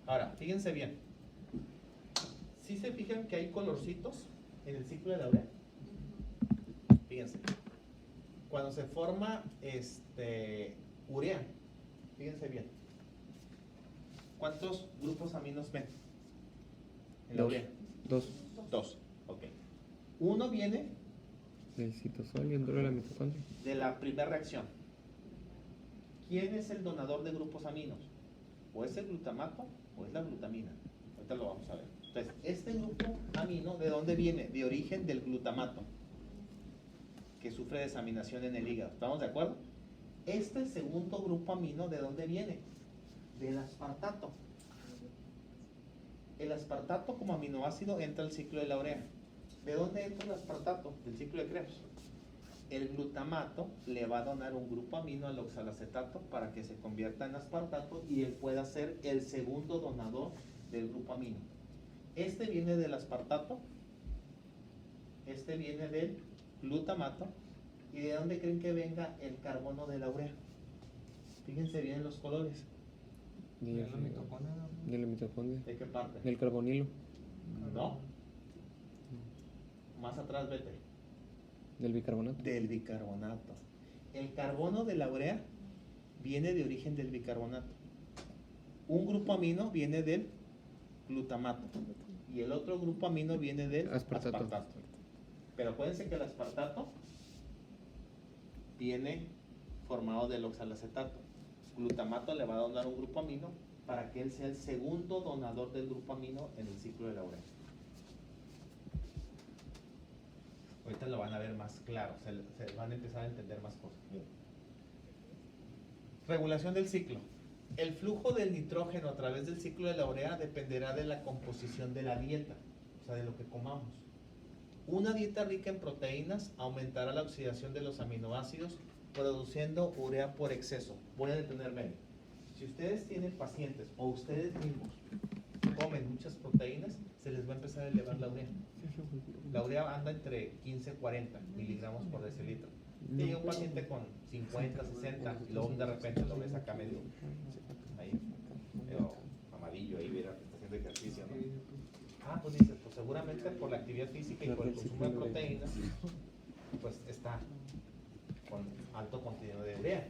Ahora, fíjense bien. ¿Sí se fijan que hay colorcitos en el ciclo de la urea? Fíjense. Cuando se forma urea, fíjense bien. ¿Cuántos grupos aminos ven en la Dos. urea? 2. 2. Ok. Uno viene El citosol y el de la mitocondria. de la primera reacción. ¿Quién es el donador de grupos aminos? ¿O es el glutamato o es la glutamina? Ahorita lo vamos a ver. Entonces, este grupo amino, ¿de dónde viene? De origen del glutamato, que sufre desaminación en el hígado. ¿Estamos de acuerdo? Este segundo grupo amino, ¿de dónde viene? Del aspartato. El aspartato como aminoácido entra al ciclo de la urea. ¿De dónde entra el aspartato? Del ciclo de Krebs. El glutamato le va a donar un grupo amino al oxalacetato para que se convierta en aspartato y él pueda ser el segundo donador del grupo amino. Este viene del aspartato, este viene del glutamato. ¿Y de dónde creen que venga el carbono de la urea? Fíjense bien los colores. ¿Es la mitocondria? De la mitocondria. ¿De qué parte? Del carbonilo. No. Más atrás vete. Del bicarbonato. Del bicarbonato. El carbono de la urea viene de origen del bicarbonato. Un grupo amino viene del glutamato y el otro grupo amino viene del Aspartato. aspartato. Pero acuérdense que el aspartato viene formado del oxalacetato. Glutamato le va a donar un grupo amino para que él sea el segundo donador del grupo amino en el ciclo de la urea. Ahorita lo van a ver más claro, se van a empezar a entender más cosas. Miren. Regulación del ciclo. El flujo del nitrógeno a través del ciclo de la urea dependerá de la composición de la dieta, o sea, de lo que comamos. Una dieta rica en proteínas aumentará la oxidación de los aminoácidos, produciendo urea por exceso. Voy a detenerme ahí. Si ustedes tienen pacientes o ustedes mismos comen muchas proteínas, se les va a empezar a elevar la urea. La urea anda entre 15 y 40 miligramos por decilitro. Y llega un paciente con 50, 60 y luego de repente lo ves acá medio amarillo ahí, mira, está haciendo ejercicio, ¿no? Ah, pues dices, pues seguramente por la actividad física y por el consumo de proteínas, pues está con alto contenido de urea.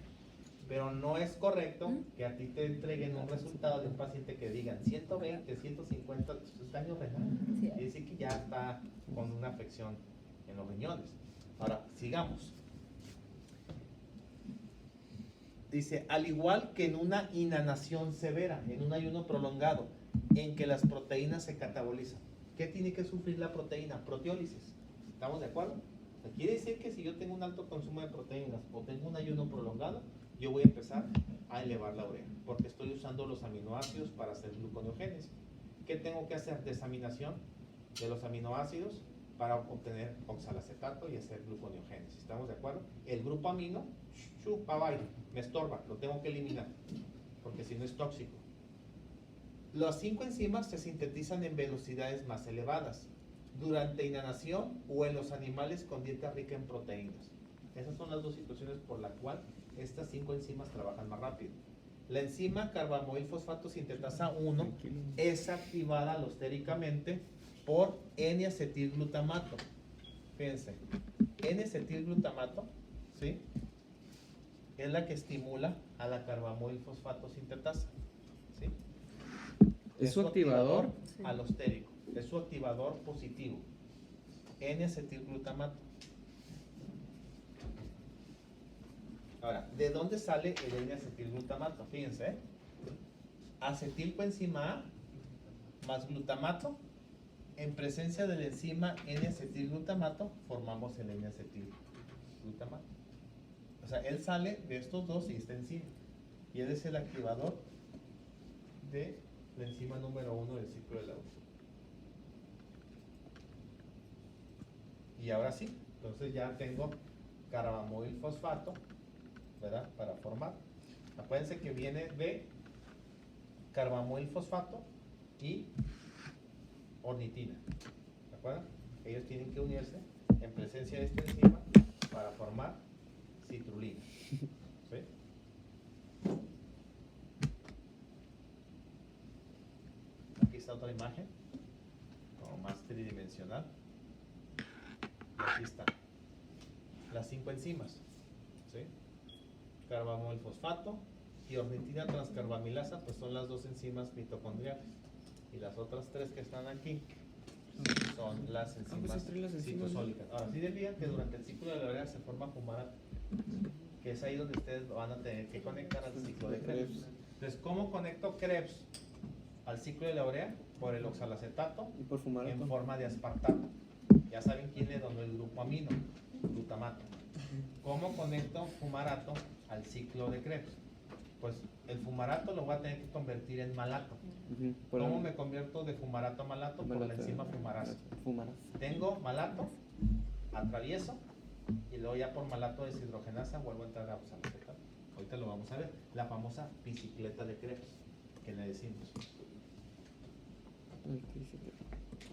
Pero no es correcto que a ti te entreguen un resultado de un paciente que digan 120, 150, pues daño renal. Sí. Y decir que ya está con una afección en los riñones. Ahora, sigamos. Dice, al igual que en una inanación severa, en un ayuno prolongado, en que las proteínas se catabolizan. ¿Qué tiene que sufrir la proteína? Proteólisis. ¿Estamos de acuerdo? Quiere decir que si yo tengo un alto consumo de proteínas o tengo un ayuno prolongado, yo voy a empezar a elevar la urea, porque estoy usando los aminoácidos para hacer gluconeogénesis. ¿Qué tengo que hacer? Desaminación de los aminoácidos para obtener oxalacetato y hacer gluconeogénesis. ¿Estamos de acuerdo? El grupo amino, me estorba, lo tengo que eliminar, porque si no es tóxico. Las 5 enzimas se sintetizan en velocidades más elevadas, durante inhalación o en los animales con dieta rica en proteínas. Esas son las dos situaciones por las cuales estas 5 enzimas trabajan más rápido. La enzima carbamoil-fosfato sintetasa 1 es activada alostéricamente por N-acetilglutamato. Fíjense, N-acetilglutamato, ¿sí?, es la que estimula a la carbamoil-fosfato sintetasa, ¿sí? ¿Es su activador? Sí. Alostérico, es su activador positivo, N-acetilglutamato. Ahora, ¿de dónde sale el N-acetilglutamato? Fíjense, acetilcoenzima A más glutamato, en presencia de la enzima N-acetilglutamato, formamos el N-acetilglutamato. O sea, él sale de estos dos y está encima. Y él es el activador de la enzima número 1 del ciclo de la urea. Y ahora sí, entonces ya tengo carbamoil-fosfato, ¿verdad? Para formar. Acuérdense que viene de carbamoil-fosfato y ornitina. ¿De acuerdo? Ellos tienen que unirse en presencia de esta enzima para formar citrulina. ¿Sí? Aquí está otra imagen, como más tridimensional. Y aquí está. Las 5 enzimas. ¿Sí? Carbamoil-fosfato y ornitina transcarbamilasa, pues son las 2 enzimas mitocondriales. Y las otras 3 que están aquí son las enzimas citosólicas. Ahora, sí decían que durante el ciclo de la urea se forma fumarato, que es ahí donde ustedes van a tener que conectar al ciclo de Krebs. Entonces, ¿cómo conecto Krebs al ciclo de la urea? Por el oxalacetato Y por fumar en forma de aspartato. Ya saben quién le donó el grupo amino, glutamato. ¿Cómo conecto fumarato al ciclo de Krebs? Pues el fumarato lo voy a tener que convertir en malato. ¿Cómo me convierto de fumarato a malato? Por la enzima fumarasa. Tengo malato, atravieso, y luego ya por malato deshidrogenasa vuelvo a entrar a oxalacetato. Ahorita lo vamos a ver. La famosa bicicleta de Krebs, que le decimos.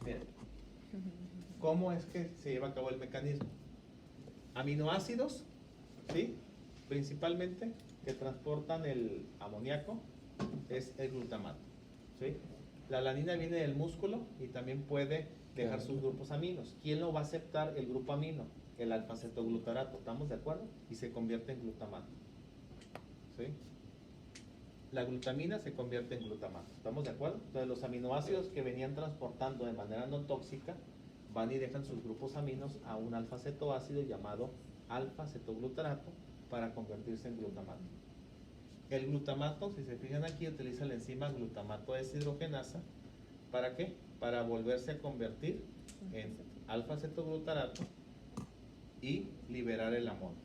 Bien. ¿Cómo es que se lleva a cabo el mecanismo? Aminoácidos, ¿sí?, principalmente, que transportan el amoníaco, es el glutamato, ¿sí? La alanina viene del músculo y también puede dejar sus grupos aminos. ¿Quién lo va a aceptar el grupo amino? El alfa-cetoglutarato, ¿estamos de acuerdo? Y se convierte en glutamato, ¿sí? La glutamina se convierte en glutamato, ¿estamos de acuerdo? Entonces los aminoácidos que venían transportando de manera no tóxica van y dejan sus grupos aminos a un alfa-cetoácido llamado alfa-cetoglutarato para convertirse en glutamato. El glutamato, si se fijan aquí, utiliza la enzima glutamato deshidrogenasa. ¿Para qué? Para volverse a convertir en alfa-cetoglutarato y liberar el amonio,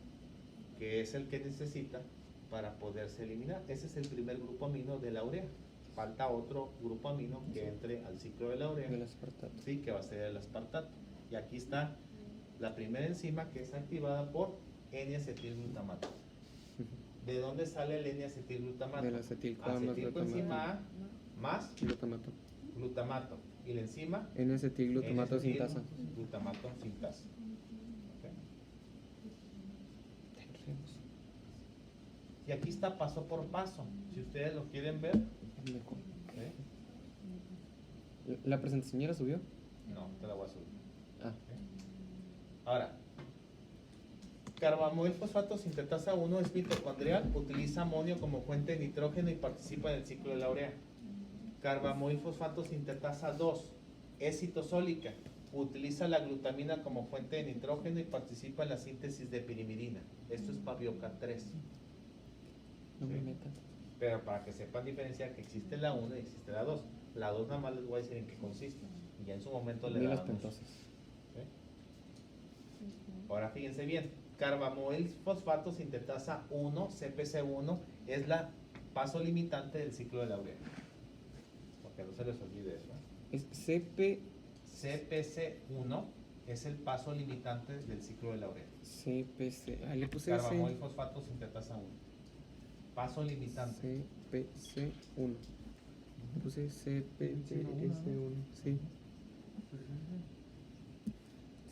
que es el que necesita para poderse eliminar. Ese es el primer grupo amino de la urea. Falta otro grupo amino que entre al ciclo de la urea, sí, que va a ser el aspartato. Y aquí está la primera enzima que es activada por N-acetilglutamato. ¿De dónde sale el N-acetilglutamato? Del acetilcoenzima A más glutamato. Y la enzima N-acetilglutamato sintasa. glutamato sintasa. ¿Okay? Y aquí está paso por paso. Si ustedes lo quieren ver. ¿Sí? ¿La presentación ya la subió? No, te la voy a subir. Ah. Ahora, carbamoil-fosfato sintetasa 1 es mitocondrial, utiliza amonio como fuente de nitrógeno y participa en el ciclo de la urea. Carbamoil-fosfato sintetasa 2 es citosólica, utiliza la glutamina como fuente de nitrógeno y participa en la síntesis de pirimidina. Esto es Pavioca 3. No me ¿Sí? metan. Pero para que sepan diferenciar que existe la 1 y existe la 2. La 2 nada más les voy a decir en qué consiste. Y ya en su momento le Ni las damos. pentosas. ¿Sí? Ahora fíjense bien, carbamoil fosfato sintetasa 1, CPC1, es la paso limitante del ciclo de la urea. Porque no se les olvide eso. Es CP, CPC1 es el paso limitante del ciclo de la urea. CPC. Ah, le puse Carbamoil ese. fosfato sintetasa 1. Paso limitante. CPC1. Le puse CPS1. Sí.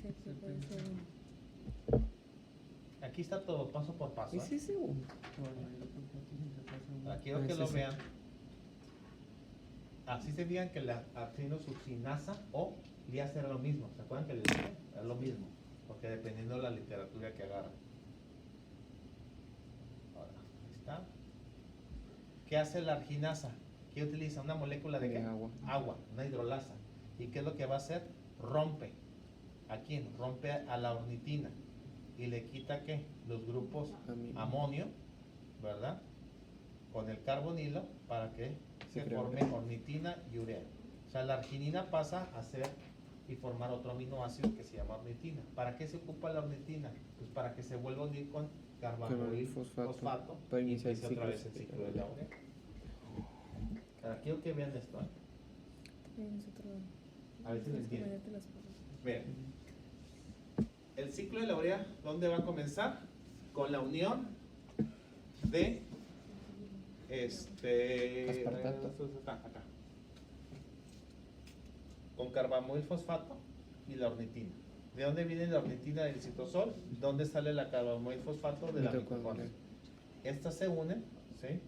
Sí, sí, puede ser uno. Aquí está todo paso por paso. Es ¿eh? ese uno. Ahora quiero Ah, que es lo ese. vean. Así se digan que la arginosuccinasa o liasa era lo mismo. ¿Se acuerdan que les dije? Era lo mismo. Porque dependiendo de la literatura que agarran. Ahora, ahí está. ¿Qué hace la arginasa? ¿Qué utiliza? Una molécula de De qué? agua. Agua, una hidrolasa. ¿Y qué es lo que va a hacer? Rompe. ¿A quién? Rompe a la ornitina. Y le quita ¿qué? Los grupos amonio, ¿verdad? Con el carbonilo para que se crea forme urea. ornitina y urea. O sea, la arginina pasa a ser y formar otro aminoácido que se llama ornitina. ¿Para qué se ocupa la ornitina? Pues para que se vuelva a unir con carbamoil fosfato para y iniciar el empiece otra vez el ciclo. ciclo de la urea. Ahora quiero que vean esto. ¿eh? También es otro. A ver si lo Tienes que entienden. ponerte las cosas. Vean. El ciclo de la urea, ¿dónde va a comenzar? Con la unión de Aspartato. acá. Con carbamoil fosfato y la ornitina. ¿De dónde viene la ornitina del citosol? ¿Dónde sale la carbamoil fosfato? De la mitocondria. Estas se unen, ¿sí?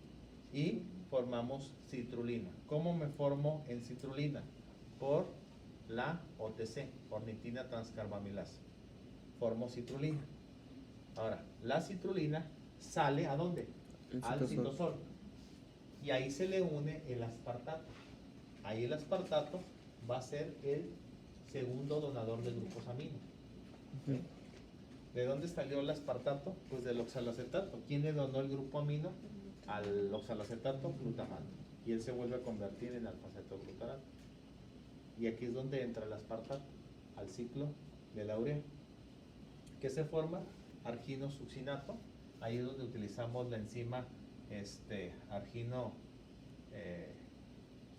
Y formamos citrulina. ¿Cómo me formo en citrulina? Por la OTC, ornitina transcarbamilasa. Formo citrulina. Ahora, la citrulina sale ¿a dónde? El Al citosol. citosol. Y ahí se le une el aspartato. Ahí el aspartato va a ser el segundo donador de grupos amino. Ujú. ¿De dónde salió el aspartato? Pues del oxalacetato. ¿Quién le donó el grupo amino? Al oxalacetato, glutamato. Y él se vuelve a convertir en alfa-cetoglutarato. Y aquí es donde entra el aspartato, al ciclo de la urea. ¿Qué se forma? Arginosuccinato. Ahí es donde utilizamos la enzima argino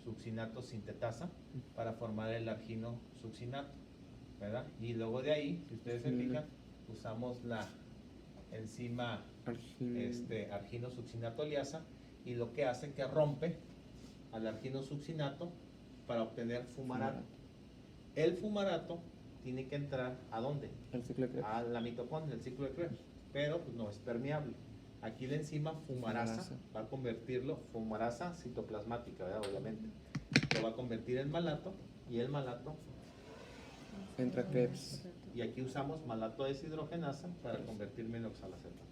succinato sintetasa para formar el arginosuccinato, ¿verdad? Y luego de ahí, si ustedes se fijan, usamos la enzima arginosuccinato liasa y lo que hace que rompe al arginosuccinato para obtener fumarato. El fumarato tiene que entrar ¿a dónde? El ciclo de Krebs. A la mitocondria, el ciclo de Krebs, pero pues, no es permeable. Aquí la enzima fumarasa va a convertirlo, fumarasa citoplasmática, ¿verdad? Obviamente, lo va a convertir en malato y el malato, Entra Krebs. y aquí usamos malato deshidrogenasa para convertirme en oxalacetato.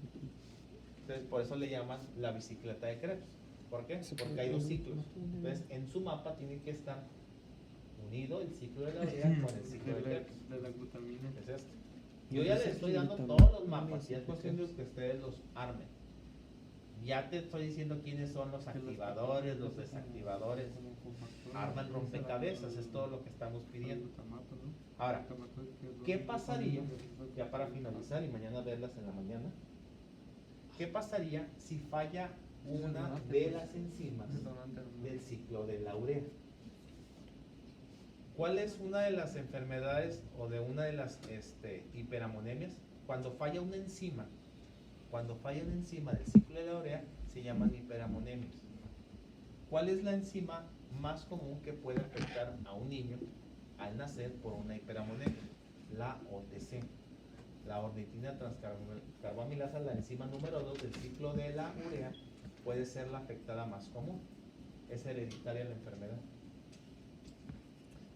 Entonces, por eso le llaman la bicicleta de Krebs. ¿Por qué? Porque hay dos ciclos. Entonces, en su mapa tiene que estar unido el ciclo de la urea con el ciclo de Krebs. De la glutamina. Es este. Yo ya les estoy dando todos los mapas, ya es cuestión de que ustedes los armen. Ya te estoy diciendo quiénes son los activadores, los desactivadores. Arman rompecabezas, es todo lo que estamos pidiendo. Ahora, ¿qué pasaría, ya para finalizar y mañana verlas en la mañana, qué pasaría si falla una de las enzimas del ciclo de la urea? ¿Cuál es una de las enfermedades o de una de las hiperamonemias? Cuando falla una enzima del ciclo de la urea, se llaman hiperamonemias. ¿Cuál es la enzima más común que puede afectar a un niño al nacer por una hiperamonemia? La OTC, la ornitina transcarbamilasa, la enzima número 2 del ciclo de la urea, puede ser la afectada más común. Es hereditaria la enfermedad.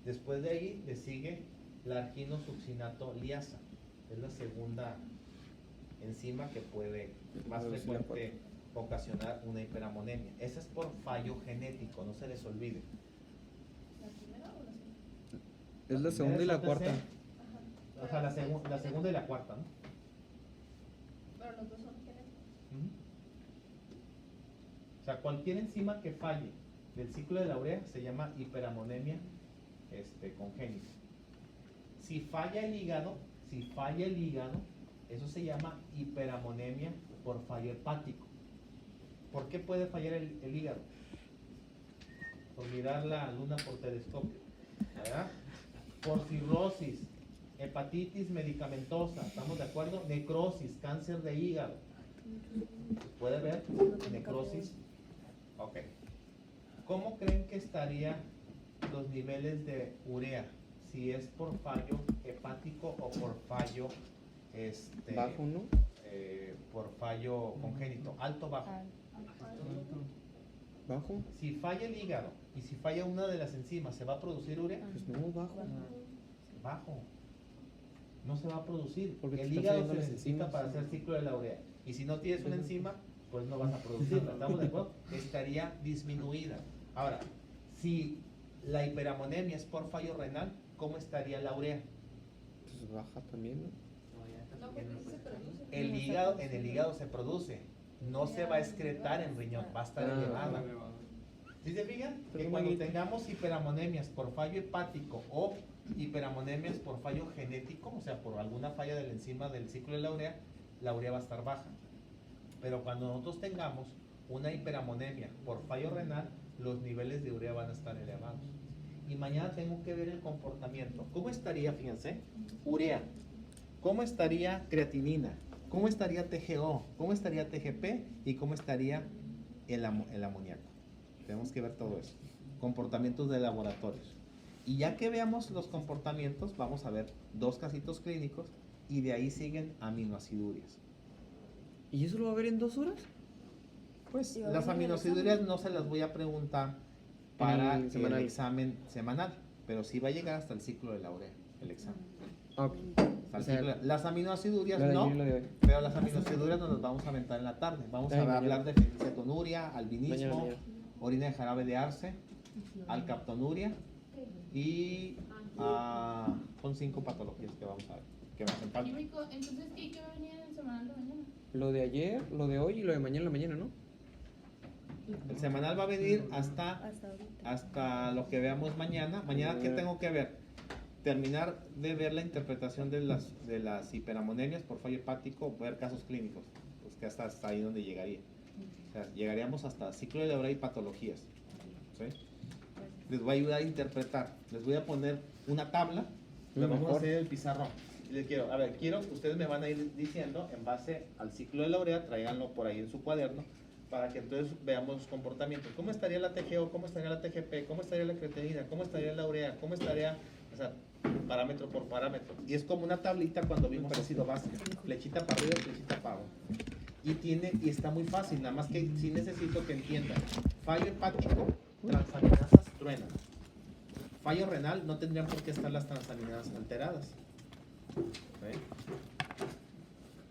Después de ahí le sigue la arginosuccinato liasa, es la segunda enzima que puede más frecuente ocasionar una hiperamonemia. Esa es por fallo genético, no se les olvide. ¿La primera o la segunda? Es la segunda y la primera es cuarta. OTC, o sea, la segunda y la cuarta, ¿no? Pero los dos son genéticos. Ujú. O sea, cualquier enzima que falle del ciclo de la urea se llama hiperamonemia congénita. Si falla el hígado, Eso se llama hiperamonemia por fallo hepático. ¿Por qué puede fallar el hígado? Por mirar la luna por telescopio, ¿verdad? Por cirrosis, hepatitis medicamentosa, ¿estamos de acuerdo? Necrosis, cáncer de hígado. ¿Puede ver? Necrosis. Ok. ¿Cómo creen que estarían los niveles de urea? Si es por fallo hepático o por fallo Bajo, ¿no? por fallo congénito, alto o bajo. Bajo. Si falla el hígado y si falla una de las enzimas, ¿se va a producir urea? Pues no, bajo. Bajo. No se va a producir. Porque te El están hígado fallando se las necesita enzimas. para hacer ciclo de la urea. Y si no tienes una enzima, pues no vas a producirla. ¿Estamos de acuerdo? Estaría disminuida. Ahora, si la hiperamonemia es por fallo renal, ¿cómo estaría la urea? Pues baja también, ¿no? No, ya está No, bien, porque no se puede. produce. El hígado, en el hígado se produce. No se va a excretar en riñón, va a estar Ah. elevada. ¿Sí se fijan? Que Pero cuando malito. tengamos hiperamonemias por fallo hepático o hiperamonemias por fallo genético, o sea, por alguna falla de la enzima del ciclo de la urea va a estar baja. Pero cuando nosotros tengamos una hiperamonemia por fallo renal, los niveles de urea van a estar elevados. Y mañana tengo que ver el comportamiento. ¿Cómo estaría, fíjense? Urea. ¿Cómo estaría creatinina? ¿Cómo estaría TGO? ¿Cómo estaría TGP? ¿Y cómo estaría el amoníaco? Tenemos que ver todo eso. Comportamientos de laboratorios. Y ya que veamos los comportamientos, vamos a ver 2 casitos clínicos y de ahí siguen aminoaciduриas. ¿Y eso lo va a ver en 2 horas? Pues ¿Y va a las venir el aminoaciduриas examen? no se las voy a preguntar para El semanal. el examen semanal, pero sí va a llegar hasta el ciclo de la urea, el examen. Ah, ok. Hasta el O sea, ciclo de- las aminoaciduриas Lo de no, ayer y lo de hoy. pero las aminoaciduриas nos las vamos a aventar en la tarde. Vamos Ay, a mañana. hablar de fenilcetonuria, albinismo, Mañana. orina de jarabe de arce, alcaptonuria y son 5 patologías que vamos a ver, que me hacen falta. Químico, entonces, ¿qué va a venir en el semanal de mañana? Lo de ayer, lo de hoy y lo de mañana en la mañana, ¿no? El semanal va a venir hasta Hasta ahorita. hasta lo que veamos mañana. Mañana, ¿qué tengo que ver? Terminar de ver la interpretación de las hiperamonemias por fallo hepático, ver casos clínicos, pues que hasta ahí donde llegaría. O sea, llegaríamos hasta ciclo de la urea y patologías. ¿Sí? Les voy a ayudar a interpretar. Les voy a poner una tabla, le vamos a Mejor. hacer el pizarrón. Y les quiero, a ver, quiero que ustedes me van a ir diciendo en base al ciclo de la urea, tráiganlo por ahí en su cuaderno, para que entonces veamos los comportamientos. ¿Cómo estaría la TGO? ¿Cómo estaría la TGP? ¿Cómo estaría la creatinina? ¿Cómo estaría la urea? ¿Cómo estaría, o sea, parámetro por parámetro? Y es como una tablita cuando vimos ácido básico. Flechita para arriba, flechita para abajo. Y está muy fácil, nada más que sí necesito que entiendan. Fallo hepático, transaminasas truenan. Fallo renal, no tendrían por qué estar las transaminasas alteradas. ¿Sí?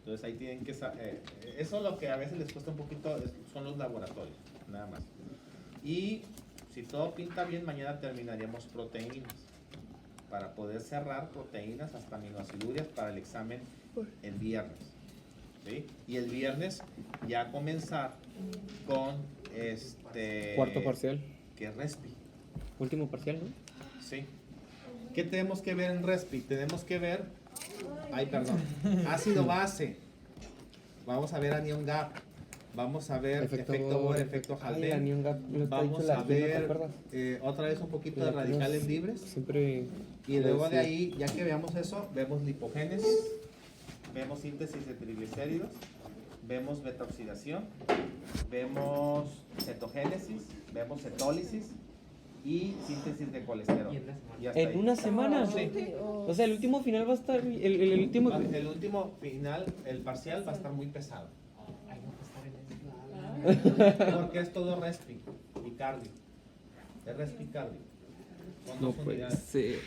Entonces ahí tienen que saber. Eso es lo que a veces les cuesta un poquito, son los laboratorios, nada más. Y si todo pinta bien, mañana terminaríamos proteínas. Para poder cerrar proteínas hasta aminoaciduриas para el examen el viernes. ¿Sí? Y el viernes ya comenzar con Cuarto parcial. que es RESPI. Último parcial, ¿no? Sí. ¿Qué tenemos que ver en RESPI? Tenemos que ver, ácido base. Vamos a ver anion gap. Vamos a ver efecto Bohr, efecto Ay, Halden. la anion gap, lo está Vamos dicho la a Arjuna, ¿te ver acuerdas? otra vez un poquito de La que nos- radicales libres. Siempre. Y luego de Sí. ahí, ya que veamos eso, vemos lipogénesis, vemos síntesis de triglicéridos, vemos beta-oxidación, vemos cetogénesis, vemos cetólisis y síntesis de colesterol. Y en la semana. Y hasta En ahí. una semana. Sí. O sea, el último final va a estar. El último. El último final, el parcial, va a estar muy pesado. Ay, no, pues estar en eso. Porque es todo respi y cardio. Es respi y cardio. Son No dos puede unidades. ser.